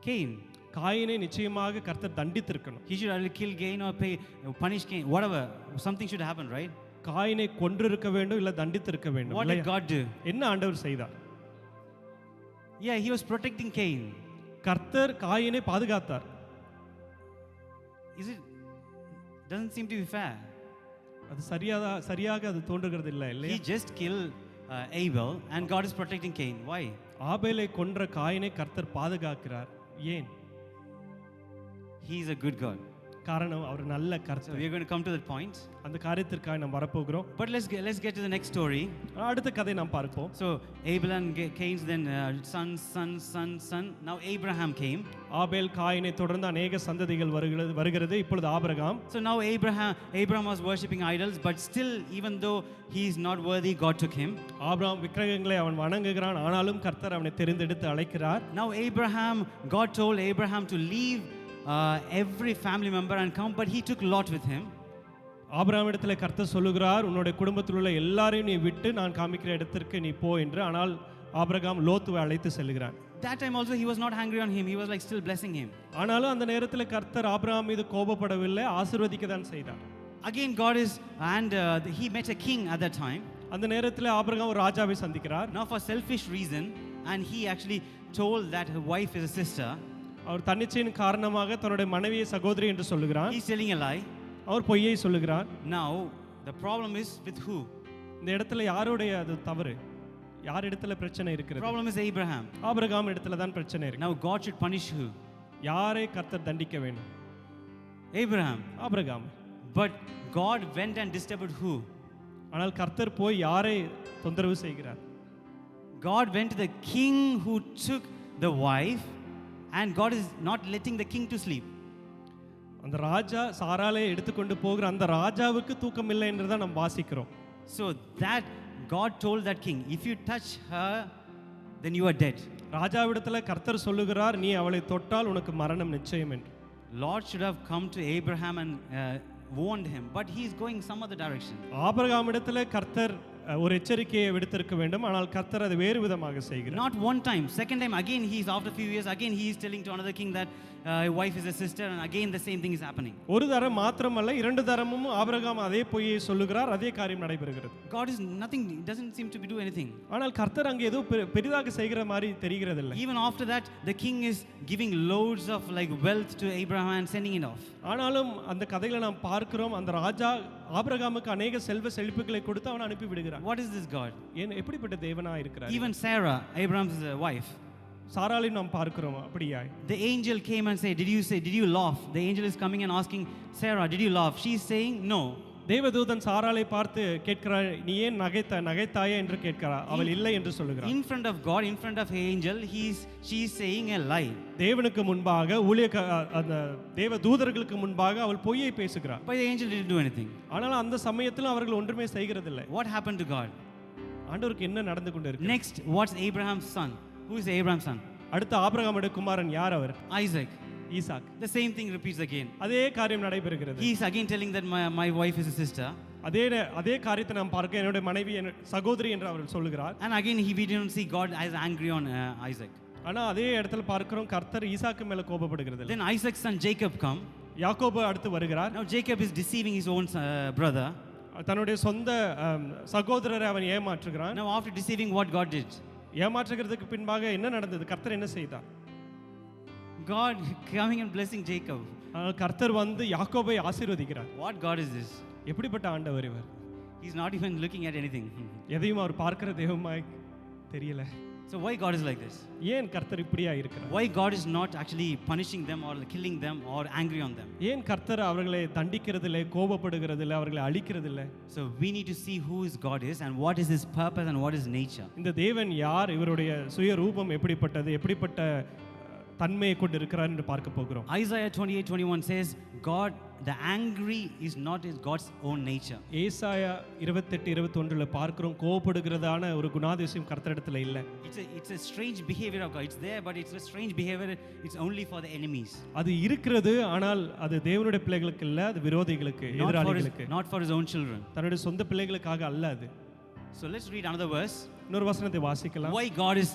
Cain. காயினை நிச்சயமாக கர்த்தர் தண்டித்திருக்கணும். He should either kill Cain or punish Cain, whatever. Something should happen, right? காயினை கொன்றிருக்க வேண்டும் இல்ல தண்டித்திருக்க வேண்டும். What did God do? என்ன ஆண்டவர் செய்தார்? Yeah, he was protecting Cain. கர்த்தர் காயினை பாதுகாத்தார். doesn't seem to be fair. அது சரியாக அது தோன்றுகிறது இல்லை He இல்லையா? just killed Abel and God is protecting Cain. Why? ஆபேலை கொன்ற காயினை கர்த்தர் பாதுகாக்கிறார். ஏன்? He is a good God. காரணம் அவர் நல்ல So கர்த்தர். we are going to come to that point. அந்த காரியத்திற்காக நாம் வரப்போகிறோம். But let's get to the next story. அடுத்த கதை நாம் பார்ப்போம். So Abel and Cain's then son. Now Abraham came. ஆபேல் காயினை தொடர்ந்து அநேக சந்ததிகள் வருகிறது. இப்பொழுது Abraham. So now Abraham was worshipping idols, but still, even though he is not worthy, God took him. Abraham விக்கிரகங்களை அவன் வணங்குகிறான், ஆனாலும் கர்த்தர் அவனை தெரிந்தெடுத்து அழைக்கிறார். Now God told Abraham to leave every family member and come, but he took Lot with him. ஆபிரகாமிடத்தில் கர்த்தர் சொல்லுகிறார், உன்னுடைய குடும்பத்தில் உள்ள எல்லாரையும் நீ விட்டு நான் காமிக்கிற இடத்திற்கு நீ போ என்று. ஆனால் ஆபிரகாம் லோத்துவை அழைத்து செல்கிறான். That time also he was not angry on him. He was like still blessing him. ஆனாலும் அந்த நேரத்தில் கர்த்தர் ஆபிரகாம் மீது கோபப்படவில்லை, ஆசீர்வதிக்க தான் செய்தார். Again God is he met a king at that time. அந்த நேரத்தில் ஆபிரகாம் ஒரு ராஜாவை சந்திக்கிறார். Now for selfish reason, and he actually told that her wife is a sister. அவர் தன்னிச்சையின் காரணமாக தன்னுடைய மனைவியை சகோதரி என்று சொல்லுகிறார். He's telling a lie. அவர் பொய்யை சொல்லுகிறார். Now the problem is with who? இந்த இடத்துல யாருடைய அது தவறு? யார் இடத்துல பிரச்சனை The இருக்கிறது? problem is Abraham. ஆபிரகாம் இடத்துல தான் பிரச்சனை இருக்கு. Now God should punish who? யாரை கர்த்தர் தண்டிக்க வேண்டும்? Abraham. Abraham. But God went and disturbed who? ஆனால் கர்த்தர் போய் யாரை தொந்தரவு செய்கிறார்? God went to the king who took the wife, and God is not letting the king to sleep. அந்த ராஜா சாராளை எடுத்துக்கொண்டு போகிற அந்த ராஜாவுக்கு தூக்கம் இல்லை என்று தான் நாம் வாசிக்கிறோம். So that God told that king, if you touch her, then you are dead. ராஜாவிடத்துல கர்த்தர் சொல்லுகிறார், நீ அவளை தொட்டால் உனக்கு மரணம் நிச்சயம் என்று. Lord should have come to Abraham and warned him, but he is going some other direction. ஆபிரகாமிடத்துல கர்த்தர் ஒரு எச்சரிக்கையை விடுத்திருக்க வேண்டும், ஆனால் கர்த்தர் அதை வேறு விதமாக செய்கிறார். Not one time, second time again he is, after few years again he is telling to another king that wife is a sister, and again the same thing is happening. ஒரு தரம் மாத்திரமல்ல, இரண்டு தரமும் ஆபிரகாம் அதே பொய்யை சொல்லுகிறார், அதே காரியம் நடைபெறுகிறது. God is nothing, doesn't seem to be do anything. ஆனால் கர்த்தர் அங்கே ஏதோ பெரிதாக செய்கிற மாதிரி தெரிகிறது இல்லை. Even after that the king is giving loads of like wealth to Abraham and sending it off. ஆனாலும் அந்த கதைகளை நாம் பார்க்கிறோம், அந்த ராஜா ஆபிரகாமுக்கு அநேக செல்வ செழிப்புகளை கொடுத்து அவனை அனுப்பி விடுகிறார். What is this God? ஏன் எப்படிப்பட்ட தேவனா இருக்கிறார்? Even Sarah, Abraham's wife, சாராளை நாம் பார்க்கிறோம் அப்படியா? the angel came and said, did you laugh? The angel is coming and asking Sarah, did you laugh? She is saying no. தேவதூதன் சாராளை பார்த்து கேட்கிறார், நீ ஏன் நகைத்தாயே என்று கேட்கிறார். அவள் இல்லை என்று சொல்லுகிறார். In front of God, in front of angel, she is saying a lie. தேவனுக்கு முன்பாக அந்த தேவதூதர்களுக்கு முன்பாக அவள் பொய்யை பேசுகிறார். But the angel didn't do anything. ஆனால் அந்த சமயத்தில் அவர்கள் ஒன்றுமே செய்கிறதில்லை. What happened to God? ஆண்டவருக்கு என்ன நடந்து கொண்டிருக்கு? Next, what's Abraham's son? Who is Abraham's son? அடுத்த ஆபிரகாமுடைய குமாரன் யார்? அவர் Isaac. Isaac. The same thing repeats again. அதே காரியம் நடைபெறுகிறது. He is again telling that my wife is a sister. அதே காரியத்தை நாம் பார்க்க, என்னுடைய மனைவி சகோதரி என்று அவர் சொல்லுகிறார். And again we didn't see God as angry on Isaac. ஆனா அதே இடத்துல பார்க்கிறோம் கர்த்தர் ஈசாக்கு மேல கோபப்படுகிறது. Then Isaac's son Jacob come. யாக்கோபு அடுத்து வருகிறார். Now Jacob is deceiving his own brother. தன்னுடைய சொந்த சகோதரரை அவன் ஏமாற்றுகிறான். Now after deceiving, what God did? ஏமாற்றுகிறதுக்கு பின்பாக என்ன நடந்தது? கர்த்தர் என்ன செய்தார்? God coming and blessing Jacob. கர்த்தர் வந்து யாக்கோபை ஆசீர்வதிக்கிறார். What God is this? எப்படிப்பட்ட ஆண்டவர் இவர்? He's not even looking at anything. எதையும் அவர் பார்க்கிற தெய்வமாய் தெரியல. So why God is like this? ஏன் கர்த்தர் இப்படியா இருக்கிறார்? Why God is not actually punishing them or killing them or angry on them? ஏன் கர்த்தர் அவர்களை தண்டிக்கிறதில்லை, கோபப்படுகிறதில்லை, அவர்களை அழிக்கிறதில்லை? So we need to see who is God is and what is his purpose and what is nature. இந்த தேவன் யார், இவருடைய சுய ரூபம் எப்படிப்பட்டது, எப்படிப்பட்ட தன்மையை கொண்டு இருக்கிறார் என்று பார்க்க போகிறோம். Isaiah 28:21 says God, the angry is not God's own nature. ஏசாயா 28:21ல பார்க்கிறோம், கோபப்படுகிறதான ஒரு குணாதிசயம் கர்த்தரிடத்துல இல்ல. It's a strange behavior of God. It's there, but it's a strange behavior. It's only for the enemies. அது இருக்கிறது, ஆனால் அது தேவனுடைய பிள்ளைகளுக்கு இல்ல, அது விரோதிகளுக்கு, எதிராளிகளுக்கு. Not for his own children. தன்னுடைய சொந்த பிள்ளைகளுக்காக அல்ல அது. So let's read another verse. இன்னொரு வசனத்தை வாசிக்கலாம். Why God is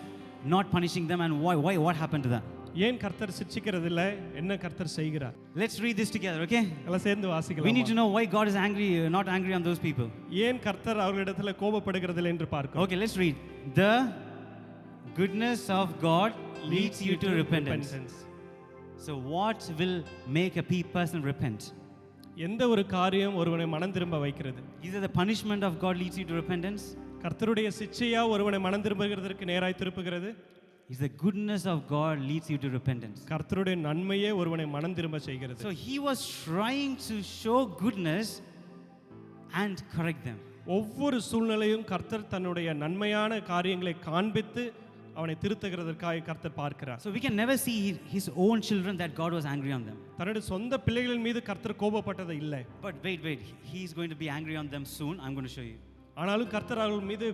not punishing them and why what happened to them? ஏன் கர்த்தர் சிட்சிக்கிறது இல்ல, என்ன கர்த்தர் செய்கிறார்? Let's read this together, okay? எல்லாம் சேர்ந்து வாசிக்கலாம். We need to know why God is angry, not angry on those people. ஏன் கர்த்தர் அவர்களிடத்துல கோபப்படுகிறது இல்லை என்று பார்க்கிறோம். Okay, let's read. The goodness of God leads you to repentance. So what will make a person repent? எந்த ஒரு காரியம் ஒருவனை மனம் திரும்ப வைக்கிறது? Either the punishment of God leads you to repentance. கர்த்தருடைய சிட்சையா ஒருவனை மனம் திரும்புகிறதற்கு நேராய் திருப்புகிறது? Is the goodness of God leads you to repentance. கர்த்தருடைய நன்மையே ஒருவனை மனம் திரும்ப செய்கிறது. So he was trying to show goodness and correct them. ஒவ்வொரு சூழ்நிலையும் கர்த்தர் தன்னுடைய நன்மையான காரியங்களை காண்பித்து அவனை திருத்துகிறதற்காக கர்த்தர் பார்க்கிறார். So we can never see his own children that God was angry on them. தன்னுடைய சொந்த பிள்ளைகளின் மீது கர்த்தர் கோபப்பட்டது இல்லை. But wait, he is going to be angry on them soon. I'm going to show you. ஆனாலும் கர்த்தர் அவர்கள் மீது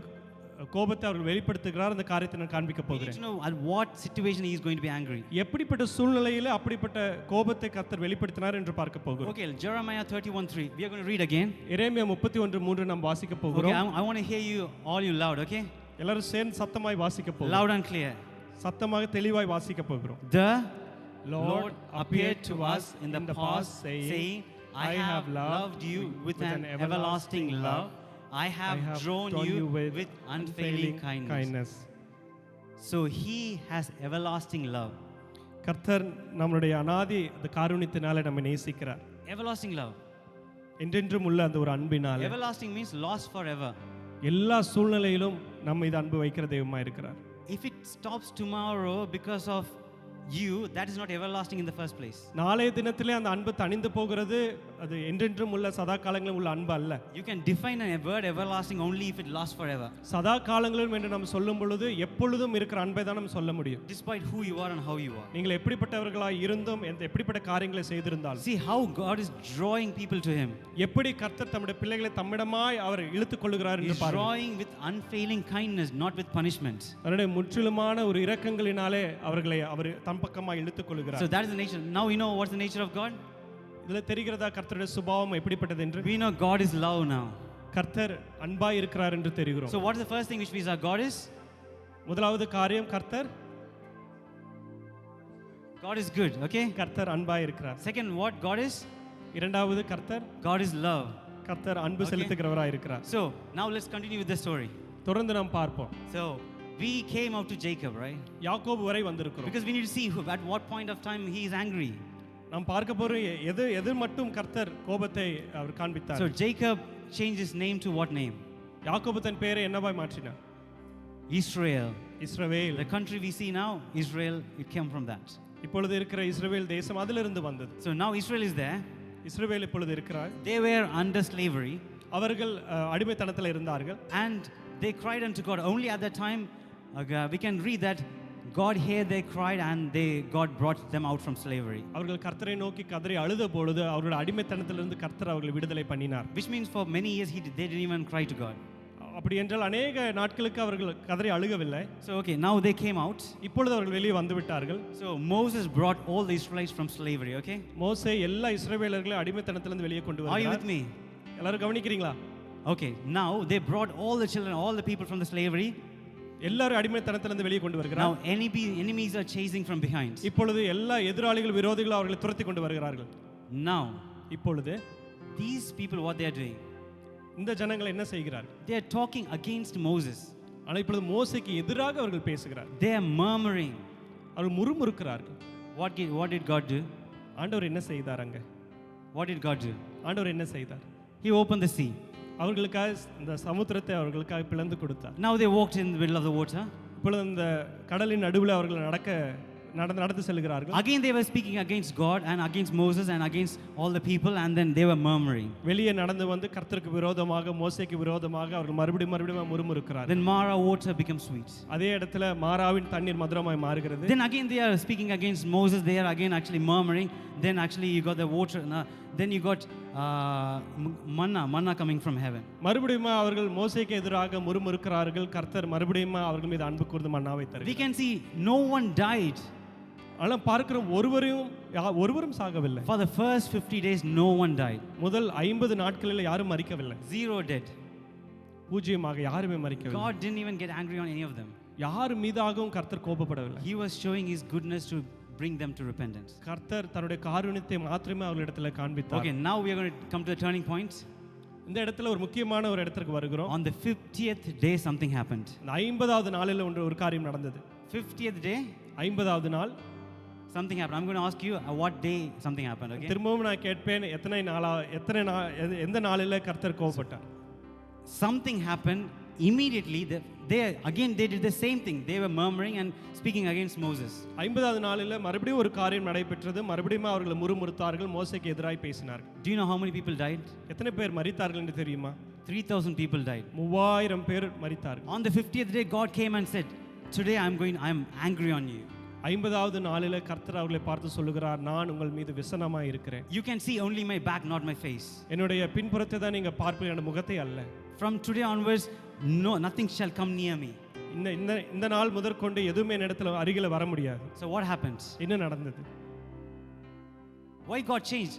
கோபத்தை அவர்கள் வெளிப்படுத்துகிறார். அந்த காரியத்தை நான் காண்பிக்க We need போகிறேன். to know at what situation he is going to be angry. எப்படிப்பட்ட சூழ்நிலையில அப்படிப்பட்ட கோபத்தை கர்த்தர் வெளிப்படுத்தினார் என்று பார்க்க போகிறோம். Okay, Jeremiah 31:3. We are going to read again. எரேமியா 31:3 நாம் வாசிக்க Okay, போகிறோம். I want to hear you all you loud, okay? எல்லாரும் சேர்ந்து சத்தமாய் வாசிக்க போகிறோம். Loud and clear. சத்தமாக தெளிவாய் வாசிக்க போகிறோம். The Lord appeared to us in the past saying, I have loved you with an everlasting love. I have drawn you with unfailing kindness. So he has everlasting love. கர்த்தர் நம்முடைய அநாதி அந்த காருண்யத்தினால நம்மை நேசிக்கிறார். Everlasting love. என்றென்றும் உள்ள அந்த ஒரு அன்பினால Everlasting means lost forever. எல்லா சூழ்நிலையிலும் நம்ம இது அன்பு வைக்கிற தெய்வமா இருக்கிறார். If it stops tomorrow because of you, that is not everlasting in the first place. நாளைய தினத்திலே அந்த அன்பு தணிந்து போகிறது, அது என்றென்றும் உள்ள சதா காலங்களிலும் உள்ள அன்பு அல்ல. You can define a word everlasting only if it lasts forever. சதா காலங்களிலும் என்று நாம் சொல்லும் பொழுது எப்பொழுதும் இருக்கிற அன்பை தான் நாம் சொல்ல முடியும். Despite who you are and how you are. நீங்கள் எப்படிப்பட்டவர்களாய் இருந்தும் எப்படிப்பட்ட காரியங்களை செய்திருந்தாலும். See how God is drawing people to him. எப்படி கர்த்தர் தம்முடைய பிள்ளைகளை தம்மிடமாய் அவர் இழுத்துக் கொள்கிறார் என்று He is பாருங்கள். drawing with unfailing kindness, not with punishment. அவருடைய முற்றிலுமான ஒரு இரக்கங்களினாலே அவர்களை அவர் தம் பக்கமாய் இழுத்துக் கொள்கிறார். So that is the nature. Now we know what's the nature of God. இதுல தெரிகிறதா கர்த்தருடைய சுபாவம் எப்படிப்பட்டது என்று? We know God is love now. கர்த்தர் அன்பாய் இருக்கிறார் என்று தெரிகிறோம். So what is the first thing which we saw God is? முதலாவது காரியம் கர்த்தர் God is good, okay? கர்த்தர் அன்பாய் இருக்கிறார். Second, what God is? இரண்டாவது கர்த்தர் God is love. கர்த்தர் அன்பு செலுத்துகிறவராய் இருக்கிறார். So now let's continue with the story. தொடர்ந்து நாம் பார்ப்போம். So we came out to Jacob, right? யாக்கோபு வரை வந்திருக்கிறோம். Because we need to see at what point of time he is angry. நாம் பார்க்க போறோம் எது மட்டும் கர்த்தர் கோபத்தை அவர் காண்பித்தார். So Jacob changed his name to what name? யாக்கோபு தன் பெயரை என்னவாய் மாற்றினார்? Israel. Israel. The country we see now, Israel, it came from that. இப்பொழுது இருக்கிற இஸ்ரவேல் தேசம் அதிலிருந்து வந்தது. So now Israel is there. இஸ்ரவேல் இப்பொழுது இருக்கிறார். They were under slavery. அவர்கள் அடிமைத்தனத்தில் இருந்தார்கள். And they cried unto God. Only at that time we can read that God heard their cry and God brought them out from slavery. அவர்கள் கர்த்தரை நோக்கி கதறி அழுத பொழுது அவர்கள் அடிமைத்தனத்திலிருந்து கர்த்தர் அவர்களை விடுதலை பண்ணினார். Which means for many years they didn't even cry to God. அப்படி என்றால் अनेक நாட்களுக்கு அவர்கள் கதறி அழுகவில்லை. So okay, now they came out. இப்பொழுது அவர்கள் வெளியே வந்து விட்டார்கள். So Moses brought all the Israelites from slavery, okay? மோசே எல்லா இஸ்ரவேலர்களையும் அடிமைத்தனத்திலிருந்து வெளியே கொண்டு வந்தார். Are you with me? எல்லாரும் கவனிக்கிறீங்களா? Okay, now they brought all the children, all the people from the slavery. எல்லாரும் அடிமைத்தனத்திலிருந்து வெளியே கொண்டு வருகிறார். Now enemies are chasing from behind. இப்பொழுது எல்லா எதிராளிகள் விரோதிகள் அவர்களை துரத்தி கொண்டு வருகிறார்கள். Now இப்பொழுது these people what they are doing? இந்த ஜனங்கள் என்ன செய்கிறார்கள்? They are talking against Moses. ஆனால் இப்பொழுது மோசேக்கு எதிராக அவர்கள் பேசுகிறார்கள். They are murmuring. அவர்கள் முறுமுறுக்கிறார்கள். What did God do? ஆண்டவர் என்ன செய்தார் அங்க? What did God do? ஆண்டவர் என்ன செய்தார்? He opened the sea. அவர்களுக்காக இந்த சமுத்திரத்தை அவர்களுக்காக பிளந்து கொடுத்தார். Now they walked in the middle of the water. இப்பொழுது இந்த கடலின் நடுவில் அவர்கள் நடந்து செல்கிறார்கள். Again they were speaking against God and against Moses and against all the people, and then they were murmuring. வெளியே நடந்து வந்து கர்த்தருக்கு விரோதமாக மோசேக்கு விரோதமாக அவர்கள் மறுபடியும் முறுமுறுக்கிறார்கள். Then Mara water becomes sweet. அதே இடத்துல மாராவின் தண்ணீர் மதுரமாய் மாறுகிறது. Then again they are speaking against Moses. They are again actually murmuring. Then actually you got the water. Then you got manna coming from heaven. மறுபடியும் அவர்கள் மோசேக்கு எதிராக முறுமுறுக்கிறார்கள். கர்த்தர் மறுபடியும் அவர்கள் மீது அன்பு கூர்ந்து மன்னாவை தருகிறார். We can see no one died. ஆனால் பார்க்கிறோம் ஒருவரும் சாகவில்லை. For the first 50 days no one died. முதல் 50 நாட்களில் யாரும் மரிக்கவில்லை. Zero dead. பூஜ்யமாக யாருமே மரிக்கவில்லை. God didn't even get angry on any of them. யார் மீதாகவும் கர்த்தர் கோபப்படவில்லை. He was showing his goodness to bring them to repentance. கர்த்தர் தன்னுடைய காருண்யத்தை மாத்திரமே அவர்களிடத்தில் காண்பித்தார். Okay, now we are going to come to the turning point. இந்த இடத்துல ஒரு முக்கியமான ஒரு இடத்துக்கு வருகிறோம். On the 50th day something happened. 50வது நாளில் ஒரு காரியம் நடந்தது. 50th day, 50வது நாள் something happened. I'm going to ask you what day something happened, okay? திரும்பவும் நான் கேட்பேன், எந்த நாளில கர்த்தர் கோபப்பட்டார்? Something happened immediately. They did the same thing. They were murmuring and speaking against Moses. 50வது நாளில மறுபடியும் ஒரு காரியம் நடைபெற்றது. மறுபடியும் அவர்கள் முறுமுறுத்தார்கள், மோசேக்கு எதிராய் பேசினார்கள். Do you know how many people died? எத்தனை பேர் மரித்தார்கள் என்று தெரியுமா? 3,000 people died. 3000 பேர் மரித்தார்கள். On the 50th day, God came and said, "Today I'm angry on you." 50வது நாளில கர்த்தர் அவர்களை பார்த்து சொல்லுகிறார், நான் உங்கள் மீது விசனமாய் இருக்கிறேன். You can see only my back, not my face. என்னுடைய பின்புறத்தை தான் நீங்க பார்ப்பீர்கள், என்னுடைய முகத்தை அல்ல. From today onwards, nothing shall come near me. இந்த நாள் முதற்கொண்டு எதுவுமே என்னிடத்துல அருகில வர முடியாது. So what happens? என்ன நடந்தது? Why God changed?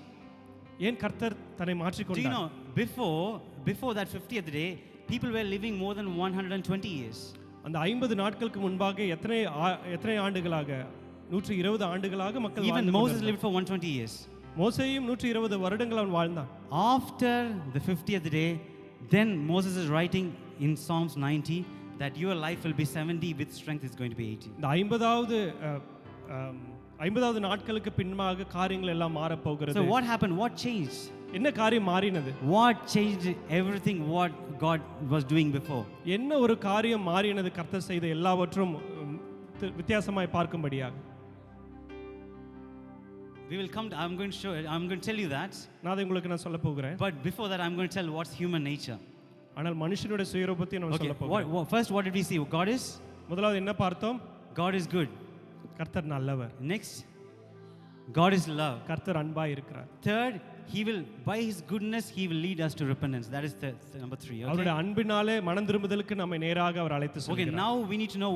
ஏன் கர்த்தர் தன்னை மாற்றிக் Do you கொண்டார்? know, before that 50th day, people were living more than 120 years. அந்த 50 நாட்களுக்கு முன்பாக எத்தனை ஆண்டுகளாக? 120 ஆண்டுகளாக மக்கள் Even வாழ்ந்து Moses கொண்டிருந்தார்கள். lived for 120 years. மோசேயும் 120 வருடங்கள் அவன் வாழ்ந்தான். After the 50th day, then Moses is writing in Psalms 90 that your life will be 70, with strength is going to be 80. இந்த 50வது நாட்களுக்கு பின்பாக காரியங்கள் எல்லாம் மாற போகிறது. So what happened? What changed? என்ன காரியம் மாறினது? What changed everything what God was doing before? என்ன ஒரு காரியம் மாறினது கர்த்தர் செய்த எல்லாவற்றும் வித்தியாசமாய் பார்க்கும்படியாக? We will come to, I'm going to tell you that. நான் அதை உங்களுக்கு நான் சொல்ல போகிறேன். But before that, I'm going to tell what's human nature. ஆனால் மனுஷனுடைய சுயரூபத்தை நான் சொல்ல போகிறேன். First, what did we see? God is? முதலாவது என்ன பார்த்தோம்? God is good. கர்த்தர் நல்லவர். Next, God is love. கர்த்தர் அன்பாய் இருக்கிறார். Third, he will, by his goodness, he will lead us to repentance. That is the number 3. Okay? அவருடைய அன்பினாலே மனம் திரும்புதலுக்கு நம்மை நேராக அவர் அழைத்து Okay, செல்கிறார். now we need to know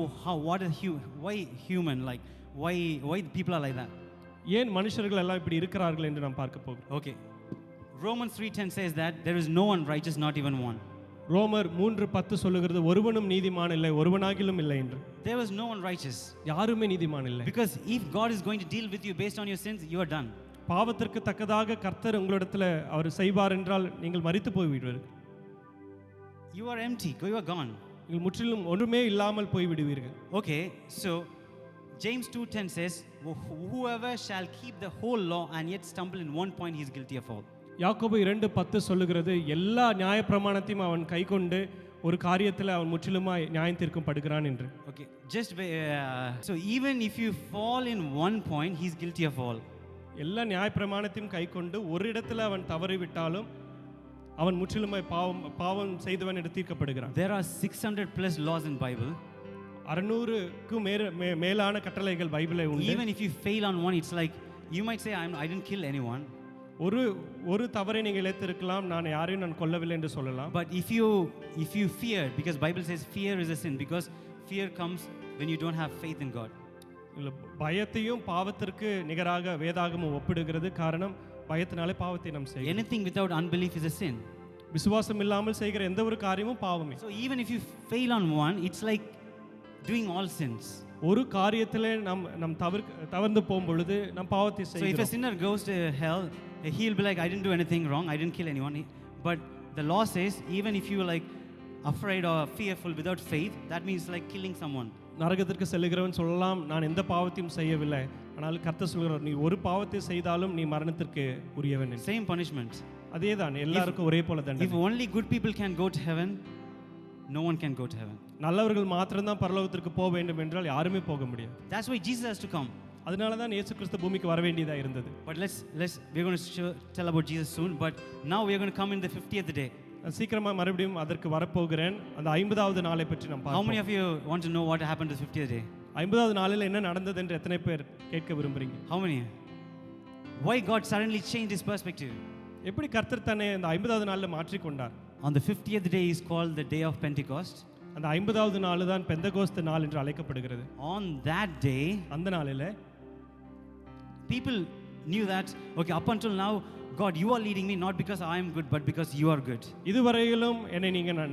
why human, like why people are like that. ஏன் மனுஷர்கள் எல்லாம் இப்படி இருக்கிறார்கள் என்று நாம் பார்க்க போகிறோம். Okay, Romans 3:10 says that there is no one righteous, not even one. ரோமர் 3:10 சொல்லுகிறது, ஒருவனும் நீதிமான் இல்லை, ஒருவனாகிலும் இல்லை என்று. There was no one righteous. யாருமே நீதிமான் இல்லை. Because if God is going to deal with you based on your sins, you are done. பாவத்திற்கு தக்கதாக கர்த்தர் உங்களிடத்தில் அவர் செய்வார் என்றால் நீங்கள் மரித்து போய்விடுவீர்கள். You are empty. You are gone. நீங்கள் முற்றிலும் ஒன்றுமே இல்லாமல் போய்விடுவீர்கள். Okay, so James 2:10 says, whoever shall keep the whole law and yet stumble in one point, he is guilty of all. யாக்கோபு 2:10 சொல்லுகிறது, எல்லா நியாயப்பிரமாணத்தையும் அவன் கைக்கொண்டு ஒரு காரியத்தில் அவன் முற்றிலுமாய் நியாயம் தீர்க்கப்படுகிறான் என்று. Okay, so even if you fall in one point, he is guilty of all. எல்லா நியாயப்பிரமாணத்தையும் கைக்கொண்டு ஒரு இடத்துல அவன் தவறிவிட்டாலும் அவன் முற்றிலுமாய் பாவம் செய்தவன் என்று தீர்க்கப்படுகிறான். There are 600 plus laws in Bible. 600க்கு மேலான கட்டளைகள் பைபிளில் உண்டு. Even if you fail on one, it's like you might say I didn't kill anyone. ஒரு தவறை நீங்கள் இழைத்திருக்கலாம், நான் யாரையும் நான் கொல்லவில்லை என்று சொல்லலாம். But if you fear, because Bible says fear is a sin, because fear comes when you don't have faith in God. பயத்தையும் பாவத்திற்கு நிகராக வேதாகமம் ஒப்பிடுகிறது. காரணம், பயத்தினாலே பாவத்தை நாம் செய்கிறோம். Anything without unbelief is a sin. விசுவாசம் இல்லாமல் செய்கிற எந்த ஒரு காரியமும் பாவமே. So even if you fail on one, it's like doing all sins. ஒரு காரியத்திலே நாம் தவறு போகும் பொழுது நாம் பாவத்தை செய்கிறோம். So if a sinner goes to hell, he'll be like, I didn't do anything wrong, I didn't kill anyone. But the law says, even if you like afraid or fearful without faith, that means like killing someone. நரகத்திற்கு செல்லுகிறவன் சொல்லலாம், நான் எந்த பாவத்தையும் செய்யவில்லை, ஆனால் கர்த்தர் சொல்கிறார், நீ ஒரு பாவத்தை செய்தாலும் நீ மரணத்திற்கு உரியவன். Same punishment. அதேதான், எல்லாருக்கும் ஒரே போல தண்டனை. If only good people can go to heaven, no one can go to heaven. நல்லவர்கள் மாத்திரம் தான் பரலோகத்திற்கு போக வேண்டும் என்றால் யாருமே போக முடியாது. That's why Jesus has to come. அதனால தான் இயேசு கிறிஸ்து பூமிக்கு வர வேண்டியதா இருந்தது. But we're going to tell about Jesus soon, but now we're going to come in the 50th day. சீக்கிரமா மறுபடியும் அதற்கு வரப்போகிறேன். அந்த 50வது நாளை பற்றி நாம் பார்ப்போம். How many of you want to know what happened to the 50th day? 50வது நாளில் என்ன நடந்தது என்று எத்தனை பேர் கேட்க விரும்புறீங்க? How many? Why God suddenly changed his perspective? எப்படி கர்த்தர் தன்னை அந்த 50வது நாளில் மாற்றிக் கொண்டார்? On the 50th day is called the day of Pentecost. அந்த 50வது நாள் தான் பெந்தகோஸ்து நாள் என்று அழைக்கப்படுகிறது. On that day, அந்த நாளிலே people knew that, okay, up until now, God, you are leading me not because I am good, but because you are good. இதுவரையிலும் என்னை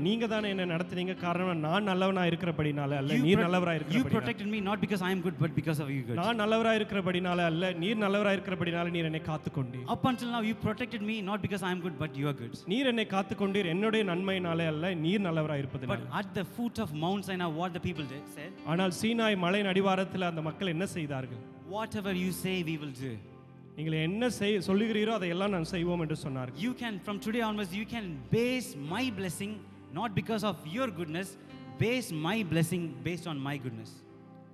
நீங்க தான் என்னை நடத்துனீங்க, காரணம் நான் நல்லவனா இருக்கிறபடினால அல்ல, நீர் நல்லவரா இருக்கிறபடினால. You protected me not because I am good, but because of you good. நான் நல்லவரா இருக்கிறபடினால அல்ல, நீர் நல்லவரா இருக்கிறபடினால நீர் என்னை காத்துக்கொண்டீர். Up until now you protected me not because I am good, but you are good. நீர் என்னை காத்துக்கொண்டீர் என்னுடைய நன்மையினாலே அல்ல, நீர் நல்லவரா இருப்பதினால. But at the foot of Mount Sinai, what the people said? ஆனால் சீனாய் மலையின் அடிவாரத்தில் அந்த மக்கள் என்ன செய்தார்கள்? whatever you say, we will do. நீங்கள் என்ன சொல்லுகிறீரோ அதையெல்லாம் நான் செய்வோம் என்று சொன்னார்கள். You can, from today onwards, you can base my blessing not because of your goodness, base my blessing based on my goodness.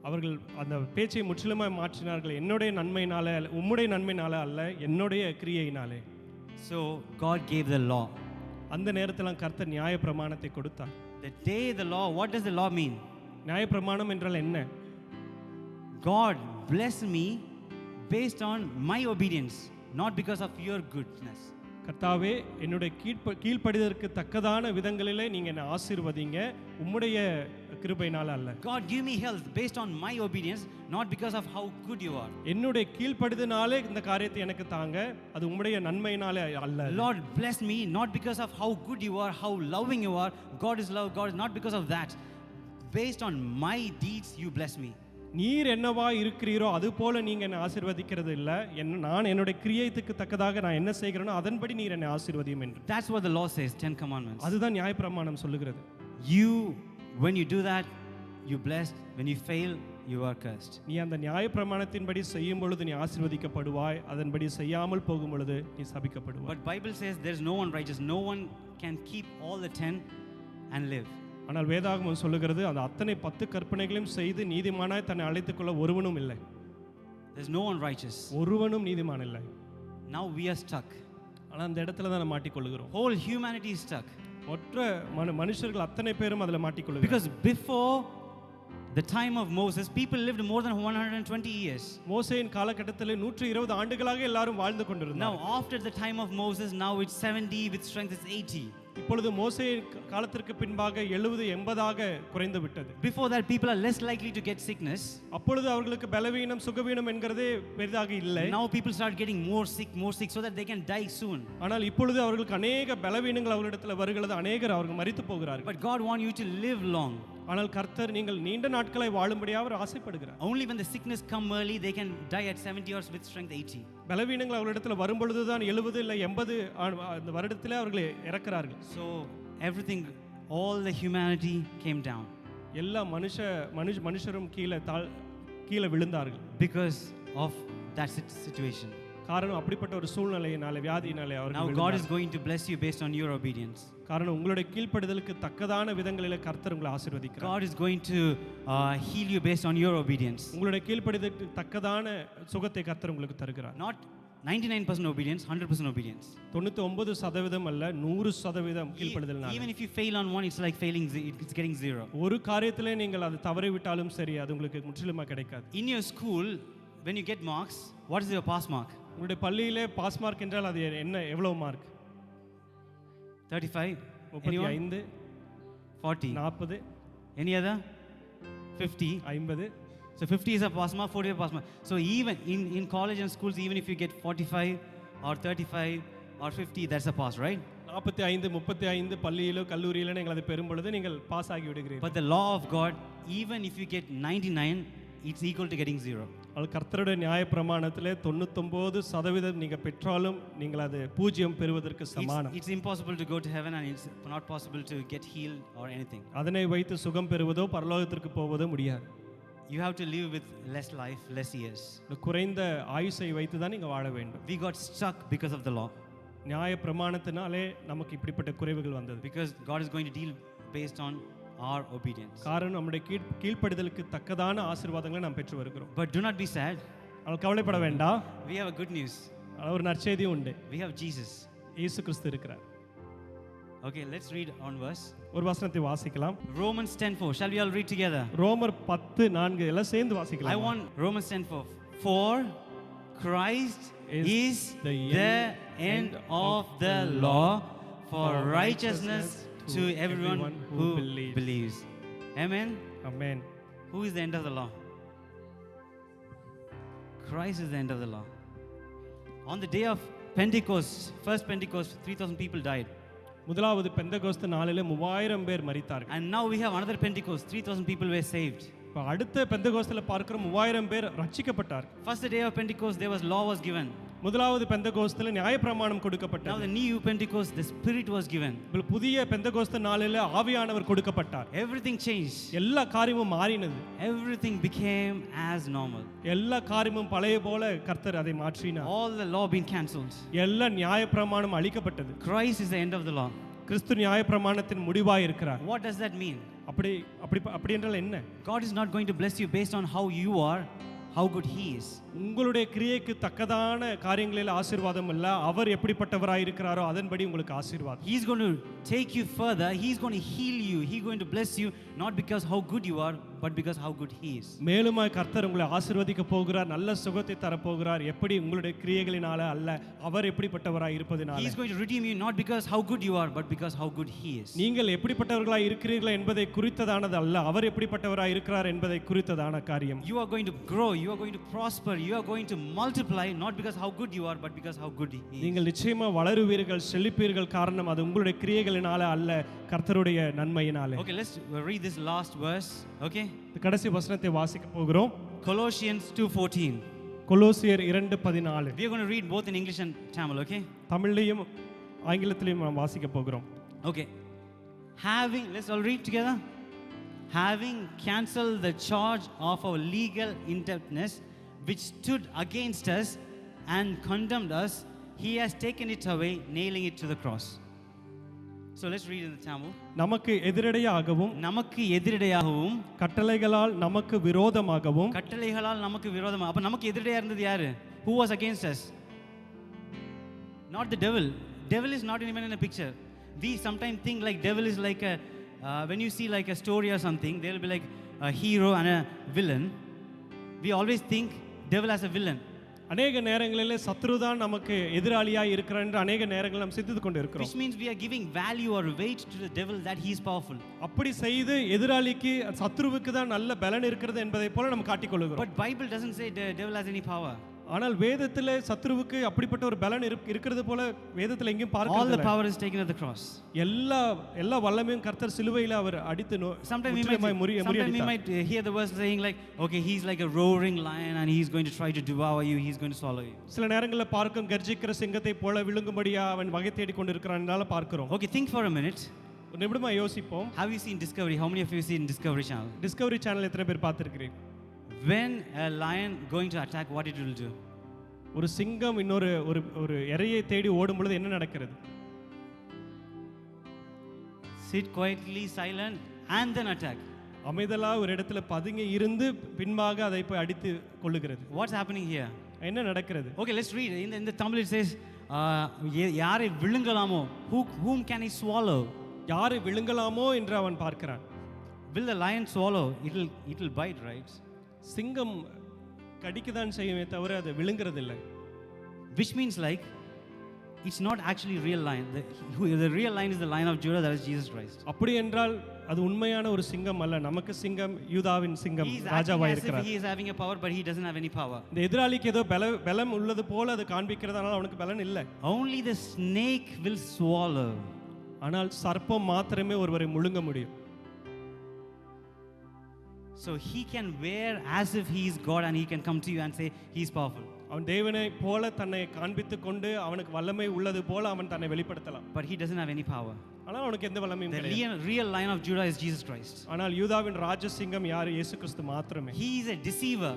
அவர்கள் அந்த பேச்சை முற்றிலுமாய் மாற்றினார்கள். என்னுடைய நன்மையினால, உம்முடைய நன்மையினால அல்ல, என்னுடைய கிரியையினாலே. So God gave the law. அந்த நேரத்தில் கர்த்தர் நியாயப்பிரமாணத்தை கொடுத்தார். The day the law, what does the law mean? நியாயப்பிரமாணம் என்றால் என்ன? God bless me based on my obedience, not because of your goodness. கர்த்தாவே, என்னுடைய கீழ்ப்படிதற்கு தக்கதான விதங்களிலே நீங்க என்னை ஆசீர்வதிங்க, உம்முடைய கிருபையினால அல்ல. God give me health based on my obedience, not because of how good you are. என்னுடைய கீழ்ப்படிதனாலே இந்த காரியத்தை எனக்கு தாங்க, அது உம்முடைய நன்மையினாலே அல்ல. Lord bless me not because of how good you are, how loving you are. God is love. God is not because of that. Based on my deeds you bless me. நீர் என்னவா இருக்கிறீரோ அது போல நீங்க என்னை ஆசீர்வதிக்கிறது இல்ல, நான் என்னுடைய கிரியைக்கு தக்கதாக நான் என்ன செய்கிறேனோ அதன்படி நீர் என்னை ஆசீர்வதியும் என்று. That's what the law says, 10 commandments. அதுதான் நியாயப்பிரமாணம் சொல்லுகிறது. You, when you do that, you blessed. When you fail, you are cursed. நீ அந்த நியாயப்பிரமாணத்தின்படி செய்யும் பொழுது நீ ஆசீர்வதிக்கப்படுவாய், அதன்படி செய்யாமல் போகும் பொழுது நீ சபிக்கப்படுவாய். But Bible says there is no one righteous. No one can keep all the 10 and live. ஆனால் வேதாகமம் சொல்லுகிறது அந்த அத்தனை 10 கற்பனைகளையும் செய்து நீதிமானாய் தன்னை அழைத்துக் கொள்ள ஒருவனும் இல்லை. There's no one righteous. ஒருவனும் நீதிமான் இல்லை. Now we are stuck. ஆனால் அந்த இடத்துல தான் மாட்டிக்கொள்கிறோம். Whole humanity is stuck. மற்ற மனுஷர்கள் அத்தனை பேரும் அதில் மாட்டிக்கொள்கிறார்கள். Because before the time of Moses, people lived more than 120 years. மோசேயின் காலகட்டத்தில் 120 ஆண்டுகளாக எல்லாரும் வாழ்ந்து கொண்டிருந்தார்கள். Now after the time of Moses, now it's 70, with strength it's 80. இப்பொழுது மோசே காலத்திற்கு பின்பாக 70 80ஆக குறைந்து விட்டது. Before that people are less likely to get sickness. அப்பொழுது அவர்களுக்கு பலவீனம் சுகவீனம் என்கிறதே பெரிதாக இல்லை. Now people start getting more sick so that they can die soon. ஆனால் இப்பொழுது அவர்களுக்கு अनेक பலவீனங்கள் அவர்களிடத்தில் வருகிறது, अनेகர் அவர்கள் மரித்து போகிறார்கள். But God wants you to live long. ஆனால் கர்த்தர் நீங்கள் நீண்ட நாட்களை வாழும்படியாக அவர் ஆசைப்படுகிறார். Only when the sickness come early they can die at 70 or with strength 80. பலவீனங்கள் அவர்களிடத்தில் வரும் பொழுது தான் 70 இல்லை 80 அந்த வருடத்திலே அவர்கள் இறக்கிறார்கள். So everything, all the humanity came down. எல்லா மனுஷரும் கீழே விழுந்தார்கள். Because of that situation. காரணம் அப்படிப்பட்ட ஒரு சூழ்நிலையினாலே வியாதியினாலே அவர்கள். Now God is going to bless you based on your obedience. காரணம் உங்களுடைய கீழ்ப்படிதலுக்கு தக்கதான விதங்களிலே கர்த்தர் உங்களை ஆசீர்வதிக்கிறார். God is going to heal you based on your obedience. உங்களுடைய கீழ்ப்படிதலுக்கு தக்கதான சுகத்தை கர்த்தர் உங்களுக்கு தருகிறார். Not 99% obedience, 100% obedience. 99% அல்ல 100% கீழ்ப்படிதல்னால. Even if you fail on one, it's like failing, it's getting 0. ஒரு காரியத்திலே நீங்கள் அது தவறி விட்டாலும் சரி, அது உங்களுக்கு முற்றிலுமா கிடைக்காது. In your school, when you get marks, what is your pass mark? உங்களுடைய பள்ளியிலே பாஸ் மார்க் என்றால் அது என்ன, எவ்வளவு mark? 35, 35, 40, 40, any other? 50, 50. So 50 is a pass mark, 40 is a pass mark. So even in college and schools, even if you get 45 or 35 or 50, that's a pass, right? 45, 35 பள்ளியிலோ கல்லூரியிலோ நீங்கள் அதை பெறும் பொழுது நீங்கள் பாஸ் ஆகி விடுகிறீர்கள். But the law of God, even if you get 99, it's equal to getting 0. கர்த்தருடைய நியாயப்பிரமாணத்திலே 99% நீங்க பெற்றாலும் நீங்கள் அது 0 பெறுவதற்கு சமானம். It's impossible to go to heaven and it's not possible to get healed or anything. அதனை வைத்து சுகம் பெறுவதோ பரலோகத்திற்கு போவதோ முடியாது. You have to live with less life, less years. குறைந்த ஆயுசை வைத்து தான் நீங்க வாழ வேண்டும். We got stuck because of the law. நியாயப்பிரமாணத்தினாலே நமக்கு இப்படிப்பட்ட குறைவுகள் வந்தது. Because God is going to deal based on our obedience. காரணம் நம்முடைய கீழ்ப்படிதலுக்கு தக்கதான ஆசீர்வாதங்களை நாம் பெற்று வருகிறோம். But do not be sad. ஆனால் கவலைப்பட வேண்டாம். We have a good news. ஒரு நற்செய்தி உண்டு. We have Jesus. இயேசு கிறிஸ்து இருக்கிறார். Okay, let's read on verse. ஒரு வசனத்தை வாசிக்கலாம். Romans 10:4. Shall we all read together? ரோமர் 10:4 எல்லாம் சேர்ந்து வாசிக்கலாம். I want Romans 10:4. For Christ is the end of the law for righteousness to everyone who believes. Amen. Amen. Who is the end of the law? Christ is the end of the law. On the day of Pentecost, first Pentecost, 3,000 people died. முதலாவது பெந்தகோஸ்து நாளிலே 3000 பேர் மரித்தார்கள். And now we have another Pentecost, 3,000 people were saved. அடுத்த பெந்தகோஸ்துல பார்க்கிற 3000 பேர் ரட்சிக்கப்பட்டார்கள். First the day of Pentecost there was law was given. முதலாவது பெந்தகோஸ்துல நியாயப்பிரமாணம் Now கொடுக்கப்பட்டது. the new Pentecost, the Spirit was given. புதிய பெந்தகோஸ்து நாளில் ஆவியானவர் கொடுக்கப்பட்டார். Everything changed. எல்லா காரியமும் மாறினது. Everything became as normal. எல்லா காரியமும் பழைய போல கர்த்தர் அதை மாற்றினார். All the law being cancelled. எல்லா நியாயப்பிரமாணம் அழிக்கப்பட்டது. Christ is the end of the law. கிறிஸ்து நியாயப்பிரமாணத்தின் முடிவாய் இருக்கிறார். What does that mean? அப்படி என்றால் என்ன? God is not going to bless you based on how you are, how good he is. உங்களுடைய கிரியைக்கு தக்கதான காரியங்களில் ஆசீர்வாதம் இல்ல, அவர் எப்படிப்பட்டவராய் இருக்கிறாரோ அதன்படி உங்களுக்கு ஆசீர்வாதம். He is going to take you further. He is going to heal you. He is going to bless you not because how good you are, but because how good he is. மேலுமாய் கர்த்தர் உங்களை ஆசீர்வதிக்க போகிறார், நல்ல சுகத்தை தர போகிறார். எப்படி உங்களுடைய கிரியைகளினால அல்ல, அவர் எப்படிப்பட்டவராய் இருப்பதினால. He is going to redeem you not because how good you are, but because how good he is. நீங்கள் எப்படிப்பட்டவர்களாய் இருக்கிறீர்கள் என்பதை குறித்ததானது அல்ல, அவர் எப்படிப்பட்டவராய் இருக்கிறார் என்பதை குறித்ததான காரியம். You are going to grow, you are going to prosper, you are going to multiply not because how good you are, but because how good he is. நீங்கள் நிச்சயமா வளருவீர்கள், செழிப்பீர்கள். காரணம் அது உங்களுடைய கிரியைகளினால அல்ல, கர்த்தருடைய நன்மையினாலே. Okay, let's read this last verse. Okay, கடைசி வசனத்தை வாசிக்க போகிறோம். Colossians 2:14. கொலோசியர் 2:14. We are going to read both in English and Tamil. Okay, தமிழ்லையும் ஆங்கிலத்திலையும் நாம் வாசிக்க போகிறோம். okay. Let's all read together. Having cancelled the charge of our legal indebtedness which stood against us and condemned us, he has taken it away, nailing it to the cross. So let's read in the Tamil. நமக்கு எதிரடையாகவும் நமக்கு எதிரடையாகவும் கட்டளைகளால் நமக்கு விரோதமாகவும் கட்டளைகளால் நமக்கு விரோதமாக. அப்ப நமக்கு எதிரடையா இருந்தது யாரு? Who was against us? Not the devil. Devil is not even in a picture. We sometimes think like devil is like a when you see like a story or something, there will be like a hero and a villain. We always think devil as a villain. அநேக நேரங்களில் சத்ருதான் நமக்கு எதிராளியாய் இருக்கிறார் என்று அநேக நேரங்கள் நாம் சிந்தித்துக் கொண்டு இருக்கிறோம். Which means we are giving value or weight to the devil that he is powerful. அப்படி செய்து எதிராளிக்கு சத்ருவுக்கு தான் நல்ல பலன் இருக்கிறது என்பதை போல நம்ம காட்டிக்கொள்கிறோம். But Bible doesn't say the devil has any power. ஆனால் வேதத்திலே சத்ருவுக்கு அப்படிப்பட்ட ஒரு பலன் இருக்கிறது போல வேதத்தில் எங்கேயும் பார்க்கல. All the power is taken at the cross. எல்லா வல்லமையும் கர்த்தர் சிலுவையில் அவர் அடித்து Sometimes we might hear the verse saying like, okay, he's like a roaring lion and he's going to try to devour you, he's going to swallow you. சில நேரங்களில் பார்க்கும் கர்ஜிக்கிற சிங்கத்தை போல விழுங்கும்படியா அவன் வகை தேடி கொண்டிருக்கிறான் என்றால பார்க்கிறோம். Okay, think for a minute. ஒரு நிமிடமா யோசிப்போம். Have you seen Discovery? How many of you seen Discovery Channel? Discovery channel எத்தனை பேர் பார்த்திருக்கிறீங்க? When a lion going to attack, what it will do? ஒரு சிங்கம் இன்னொரு ஒரு இரையை தேடி ஓடும் பொழுது என்ன நடக்கிறது? Sit quietly, silent, and then attack. அமைதலா ஒரு இடத்துல பதுங்கி இருந்து பின்பாக அதை போய் அடித்து கொள்ளுகிறது. What's happening here? என்ன நடக்கிறது? Okay, let's read. In the Tamil it says, யாரை விழுங்கலாமோ? Whom can he swallow? யாரை விழுங்கலாமோ என்று அவன் பார்க்கிறான். Will the lion swallow? It will bite, right? சிங்கம் கடிக்கதான் செய்யுமே தவிர அதை விழுங்கிறது இல்லை. Which means like it's not actually real lion. The real lion is the Lion of Judah, that is Jesus Christ. அப்படி என்றால் அது உண்மையான ஒரு சிங்கம் அல்ல. நமக்கு சிங்கம் யூதாவின் சிங்கம் ராஜாவாய் இருக்கிறார். He is having a power but he doesn't have any power. இந்த எதிராளிக்கு ஏதோ பலம் உள்ளது போல அது காண்பிக்கிறதுனால அவனுக்கு பலன் இல்லை. Only the snake will swallow. ஆனால் சர்ப்பம் மாத்திரமே ஒருவரை முழுங்க முடியும். So he can wear as if he is God and he can come to you and say he is powerful. அவன் தேவனை போல தன்னை காண்பித்துக் கொண்டு அவனுக்கு வல்லமை உள்ளது போல அவன் தன்னை வெளிப்படுத்தலாம். But he doesn't have any power. ஆனால் அவனுக்கு எந்த வல்லமையும் கிடையாது. The real Lion of Judah is Jesus Christ. ஆனால் யூதாவின் ராஜசிங்கம் யார்? இயேசு கிறிஸ்து மாத்திரமே. He is a deceiver.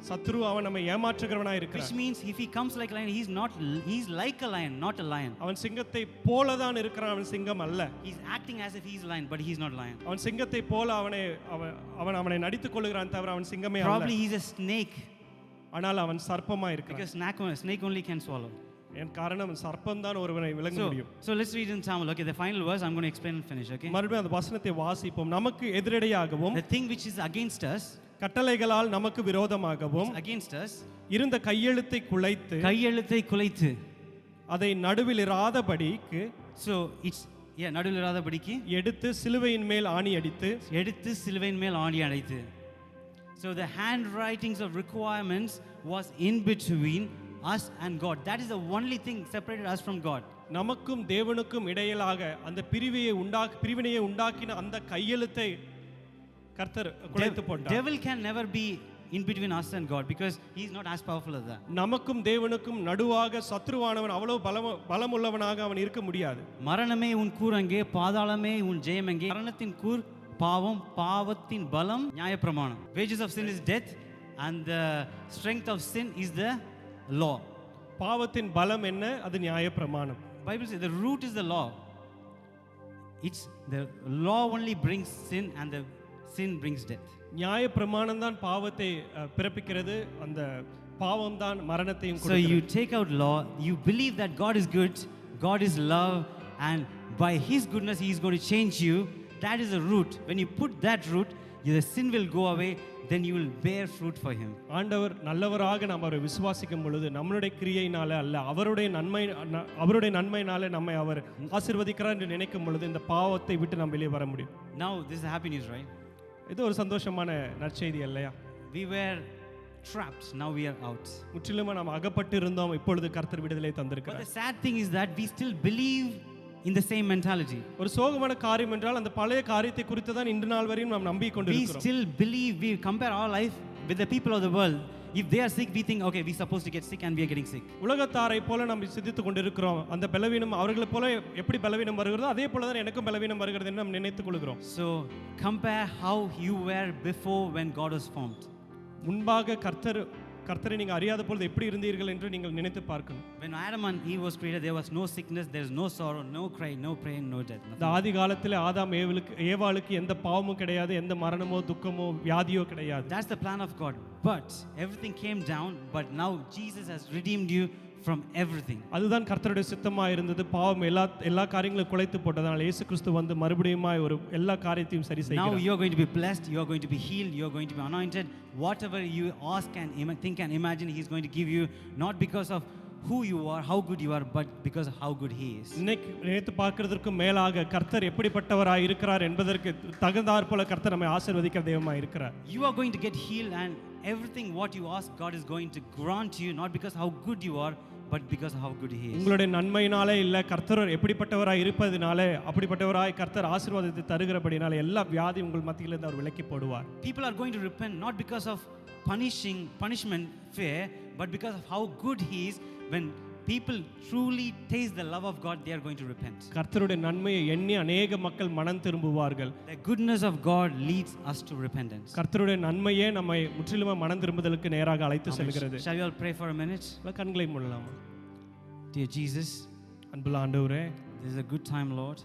சத்ரு அவன் நம்மை ஏமாற்றுகிறவனாய் இருக்கிறான். Which means if he comes like a lion, he's like a lion, not a lion. அவன் சிங்கத்தை போல தான் இருக்கிறான், அவன் சிங்கம் அல்ல. He's acting as if he's a lion but he's not lion. அவன் சிங்கத்தை போல அவனை நடித்துக் கொள்கிறான் தவிர அவன் சிங்கமே அல்ல. Probably he's a snake. ஆனால் அவன் சர்ப்பமாய் இருக்கிறான். Because snake only can swallow. என் காரணம் சர்ப்பம் தான் ஒருவனை விழுங்க முடியும். So let's read in Tamil. Okay, the final verse I'm going to explain and finish. Okay, மறுபடியும் அந்த வசனத்தை வாசிப்போம். நமக்கு எதிரடையாகவும் the thing which is against us, கட்டளைகளால் நமக்கு விரோதமாகவும் against us, இருந்த கையெழுத்தை குலைத்து அதை நடுவில் இராதபடிக்கு, so it's நடுவில் இராதபடிக்கு எடுத்து சிலுவையின் மேல் ஆணி அடித்து. So the handwritings of requirements was in between us and God. That is the only thing separated us from God. நமக்கும் தேவனுக்கும் இடையிலாக அந்த பிரிவினையை உண்டாக்கின அந்த கையெழுத்தை கர்த்தர் குலைத்து போட்டார். Devil can never be in between us and God, because he's not as powerful as that. நமக்கும் தேவனுக்கும் நடுவாக சத்ருவானவன் அவ்வளவு பலமுள்ளவனாக அவன் இருக்க முடியாது. மரணமே உன் கூர் அங்கே, பாதாளமே உன் ஜெயம் அங்கே. மரணத்தின் கூர் பாவம், பாவத்தின் பலம் நியாயப்பிரமாணம். Wages of sin is death and the strength of sin is the law. பாவத்தின் பலம் என்ன? அது நியாயப்பிரமாணம். Bible says the root is the law. It's the law only brings sin and the sin brings death. நியாயப்பிரமாணம் தான் பாவத்தை பிறப்பிக்கிறது, அந்த பாவம் தான் மரணத்தையும் So கொடுக்கிறது. you take out law, you believe that God is good, God is love, and by his goodness he is going to change you. That is the root. When you put that root, the sin will go away, then you will bear fruit for him. ஆண்டவர் நல்லவராக நாம் அவரை விசுவாசிக்கும் பொழுது நம்மளுடைய கிரியையினால அல்ல, அவருடைய நன்மையினால நம்மை அவர் ஆசீர்வதிக்கிறார் என்று நினைக்கும் பொழுது இந்த பாவத்தை விட்டு நாம் வெளியே வர முடியும். Now this is happy news, right? இது ஒரு சந்தோஷமான நற்செய்தி இல்லையா? We were trapped, now we are out. முற்றிலுமா நாம் அகப்பட்டு இருந்தோம், இப்பொழுது கர்த்தர் விடுதலை But தந்திருக்கிறார். the sad thing is that we still believe in the same mentality. ஒரு சோகமான காரியம் என்றால் அந்த பழைய காரியத்தை குறித்து தான் இன்று நாள் வரையும் நாம் நம்பிக் We கொண்டிருக்கிறோம். still believe, we compare our life with the people of the world. If they are sick, we think, okay, we're supposed to get sick and we are getting sick. உலகத்தாரை போல நாம் சிந்தித்துக் கொண்டிருக்கிறோம். அந்த பலவீனம் அவர்களை போல எப்படி பலவீனம் வருகிறதோ அதே போல தான் எனக்கும் பலவீனம் வருகிறது என்று நாம் நினைத்துக் கொள்கிறோம். So compare how you were before when God was formed. முன்பாக கர்த்தரை நீங்கள் அறியாத பொழுது எப்படி இருந்தீர்கள் என்று நீங்கள் நினைத்து பார்க்கணும். When Adam and Eve was created, there was no sickness, there is no sorrow, no cry, no pain, no death. இந்த ஆதி காலத்தில் ஆதாம் ஏவாளுக்கு எந்த பாவமும் கிடையாது, எந்த மரணமோ துக்கமோ வியாதியோ கிடையாது. That's the plan of God. But everything came down, but now Jesus has redeemed you from everything. அதுதான் கர்த்தருடைய சித்தமாக இருந்தது. பாவம் எல்லா காரியங்களும் குலைத்து போட்டதனால் இயேசு கிறிஸ்து வந்து மறுபடியுமாய் ஒரு எல்லா காரியத்தையும் சரி செய்கிறார். Now you are going to be blessed, you are going to be healed, you are going to be anointed. Whatever you ask and think and imagine, he is going to give you, not because of who you are, how good you are, but because of how good he is. இன்னைக்கு நினைத்து பார்க்கிறதற்கு மேலாக கர்த்தர் எப்படிப்பட்டவராய் இருக்கிறார் என்பதற்கு தகுந்தாற் போல கர்த்தர் நம்மை ஆசீர்வதிக்கிற தெய்வமாய் இருக்கிறார். You are going to get healed, and everything what you ask, God is going to grant you, not because how good you are, but because of how good he is. உங்களுடைய நன்மையினாலே இல்ல, கர்த்தர் எப்படிப்பட்டவராய் இருப்பதினாலே, அப்படிப்பட்டவராய் கர்த்தர் ஆசீர்வாதத்தை தருகிறபடினாலே எல்லா வியாதி உங்கள் மத்தியிலிருந்து அவர் விலக்கி போடுவார். People are going to repent not because of punishment fear, but because of how good he is. When people truly taste the love of God, they are going to repent. கர்த்தருடைய நன்மையை எண்ணி அநேக மக்கள் மனம் திரும்புவார்கள். The goodness of God leads us to repentance. கர்த்தருடைய நன்மையே நம்மை முற்றிலுமா மனம் திரும்புதலுக்கு நேராக அழைத்து செல்கிறது. Shall we all pray for a minute? கண்களை மூடலாமா? Dear Jesus, அன்புள்ள ஆண்டவரே, this is a good time, Lord.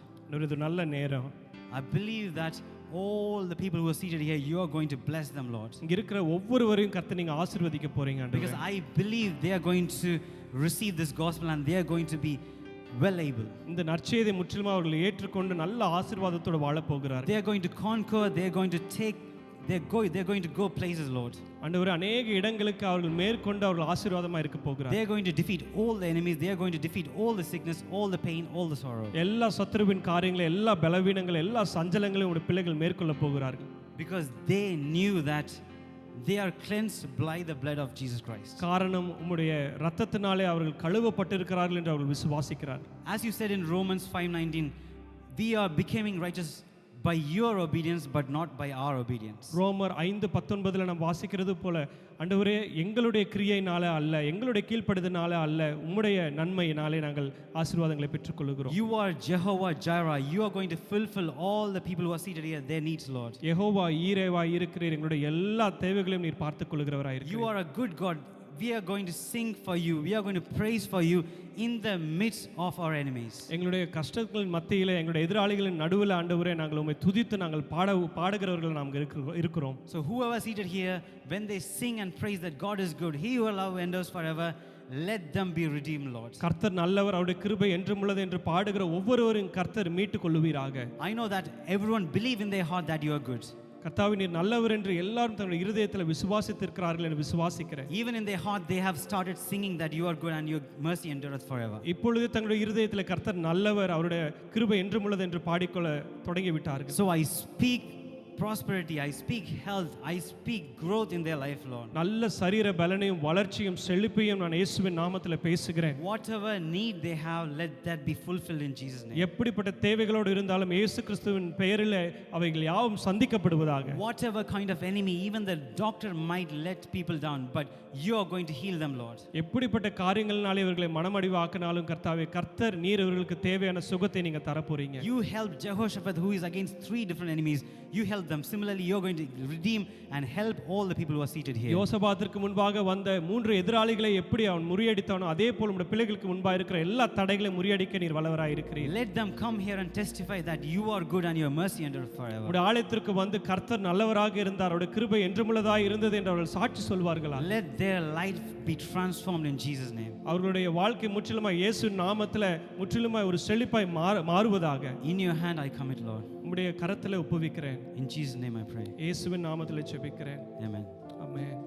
இது நல்ல நேரம். I believe that all the people who are seated here, you are going to bless them, Lord. இங்க இருக்கிற ஒவ்வொருவரையும் கர்த்தர் நீங்க ஆசீர்வதிக்க போறீங்க ஆண்டவரே. Because I believe they are going to receive this gospel and they are going to be well able. இந்த நற்செய்தியை முற்றிலுமா அவர்கள் ஏற்றுக்கொண்டு நல்ல ஆசீர்வாதத்தோடு வாழ போகிறார்கள். They are going to conquer, they are going to take, they are going to go places, Lord. ஆண்டவரே, அநேக இடங்களுக்கு அவர்கள் மேற்கொண்டு அவர்கள் ஆசீர்வாதமா இருக்க போகிறார்கள். They are going to defeat all the enemies, they are going to defeat all the sickness, all the pain, all the sorrow. எல்லா சத்துருவின் காரியங்களை, எல்லா பலவீனங்களை, எல்லா சஞ்சலங்களையும் உங்களுடைய பிள்ளைகள் மேற்கொள்ள போகிறார்கள். Because they knew that they are cleansed by the blood of Jesus Christ. காரணம் உம்முடைய இரத்தத்தினாலே அவர்கள் கழுவப்பட்டிருக்கிறார்கள் என்று அவர்கள் விசுவாசிக்கிறார்கள். As you said in Romans 5:19, we are becoming righteous by your obedience but not by our obedience. ரோமர் 5:19 நாம் வாசிக்கிறது போல, ஆண்டவரே, எங்களுடைய கிரியையினால அல்ல, எங்களுடைய கீழ்ப்படிதனால அல்ல, உம்முடைய நன்மையினாலே நாங்கள் ஆசீர்வாதங்களை பெற்றுக்கொள்கிறோம். You are Jehovah Jireh. You are going to fulfill all the people who are seated here their needs, Lord. Jehovah ஈரேவா இருக்கிறீர், எங்களுடைய எல்லா தேவைகளையும் நீர் பார்த்துக் கொள்கிறவராய் You இருக்கிறீர். are a good God. We are going to sing for you. We are going to praise for you in the midst of our enemies. எங்களுடைய கஷ்டங்களின் மத்தியிலே, எங்களுடைய எதிராளிகளின் நடுவில் ஆண்டவரே, நாங்கள் உம்மை துதித்து நாங்கள் பாடுகிறவர்கள் நாம் இருக்கிறோம். So whoever seated here, when they sing and praise that God is good, he who love endures forever, let them be redeemed, Lord. கர்த்தர் நல்லவர், அவருடைய கிருபை என்றும் உள்ளது என்று பாடுகிற ஒவ்வொருவரையும் கர்த்தர் மீட்டுக் கொள்ளுவீராக. I know that everyone believe in their heart that you are good. கர்த்தாவே, நீர் நல்லவர் என்று எல்லாரும் தங்களுடைய இருதயத்தில் விசுவாசித்திருக்கிறார்கள் என்று விசுவாசிக்கிறேன். Even in their heart they have started singing that you are good and your mercy endureth forever. இப்பொழுது தங்களுடைய இருதயத்தில் கர்த்தர் நல்லவர், அவருடைய கிருபை என்றும் உள்ளது என்று பாடிக்கொள்ள தொடங்கி விட்டார்கள். So I speak prosperity, I speak health, I speak growth in their life, Lord. நல்ல சரீர பலனையும் வளர்ச்சியும் செழிப்பையும் நான் இயேசுவின் நாமத்தில் பேசுகிறேன். Whatever need they have, let that be fulfilled in Jesus' name. எப்படிப்பட்ட தேவைகளோடு இருந்தாலும் இயேசு கிறிஸ்துவின் பெயரில் அவைகள் யாவும் சந்திக்கப்படுவதாக. Whatever kind of enemy, even the doctor might let people down, but you are going to heal them, Lord. எப்படிப்பட்ட காரியங்கள்னாலே இவர்களை மனமடிவாக்கினாலும் கர்த்தாவே, கர்த்தர் நீர் இவர்களுக்கு தேவையான சுகத்தை நீங்க தரப்போறீங்க. You helped Jehoshaphat, who is against 3 different enemies. You helped them. Similarly, you are going to redeem and help all the people who are seated here. யோசபாத்திற்கு முன்பாக வந்த 3 எதிராளிகளை எப்படி அவன் முறியடித்தானோ அதே போல் உம்முடைய பிள்ளைகளுக்கு முன்பாக இருக்கிற எல்லா தடைகளையும் முறியடிக்க நீர் வல்லவராய் இருக்கிறீர். Let them come here and testify that you are good and your mercy endureth forever. உம்முடைய ஆலயத்திற்கு வந்து கர்த்தர் நல்லவராக இருந்தார், அவருடைய கிருபை என்றுமுள்ளதாய் இருந்தது என்று அவர்கள் சாட்சி சொல்வார்களா? Let their life be transformed in Jesus' name. அவர்களுடைய வாழ்க்கை முற்றிலுமாய் இயேசு நாமத்தில் முற்றிலுமாய் ஒரு செழிப்பாய் மாறுவதாக. In your hand I commit, Lord. உம்முடைய கரத்தில் ஒப்புவிக்கிறேன். In Jesus' name I pray. இயேசுவின் நாமத்தில் ஜெபிக்கிறேன். Amen. ஆமென்.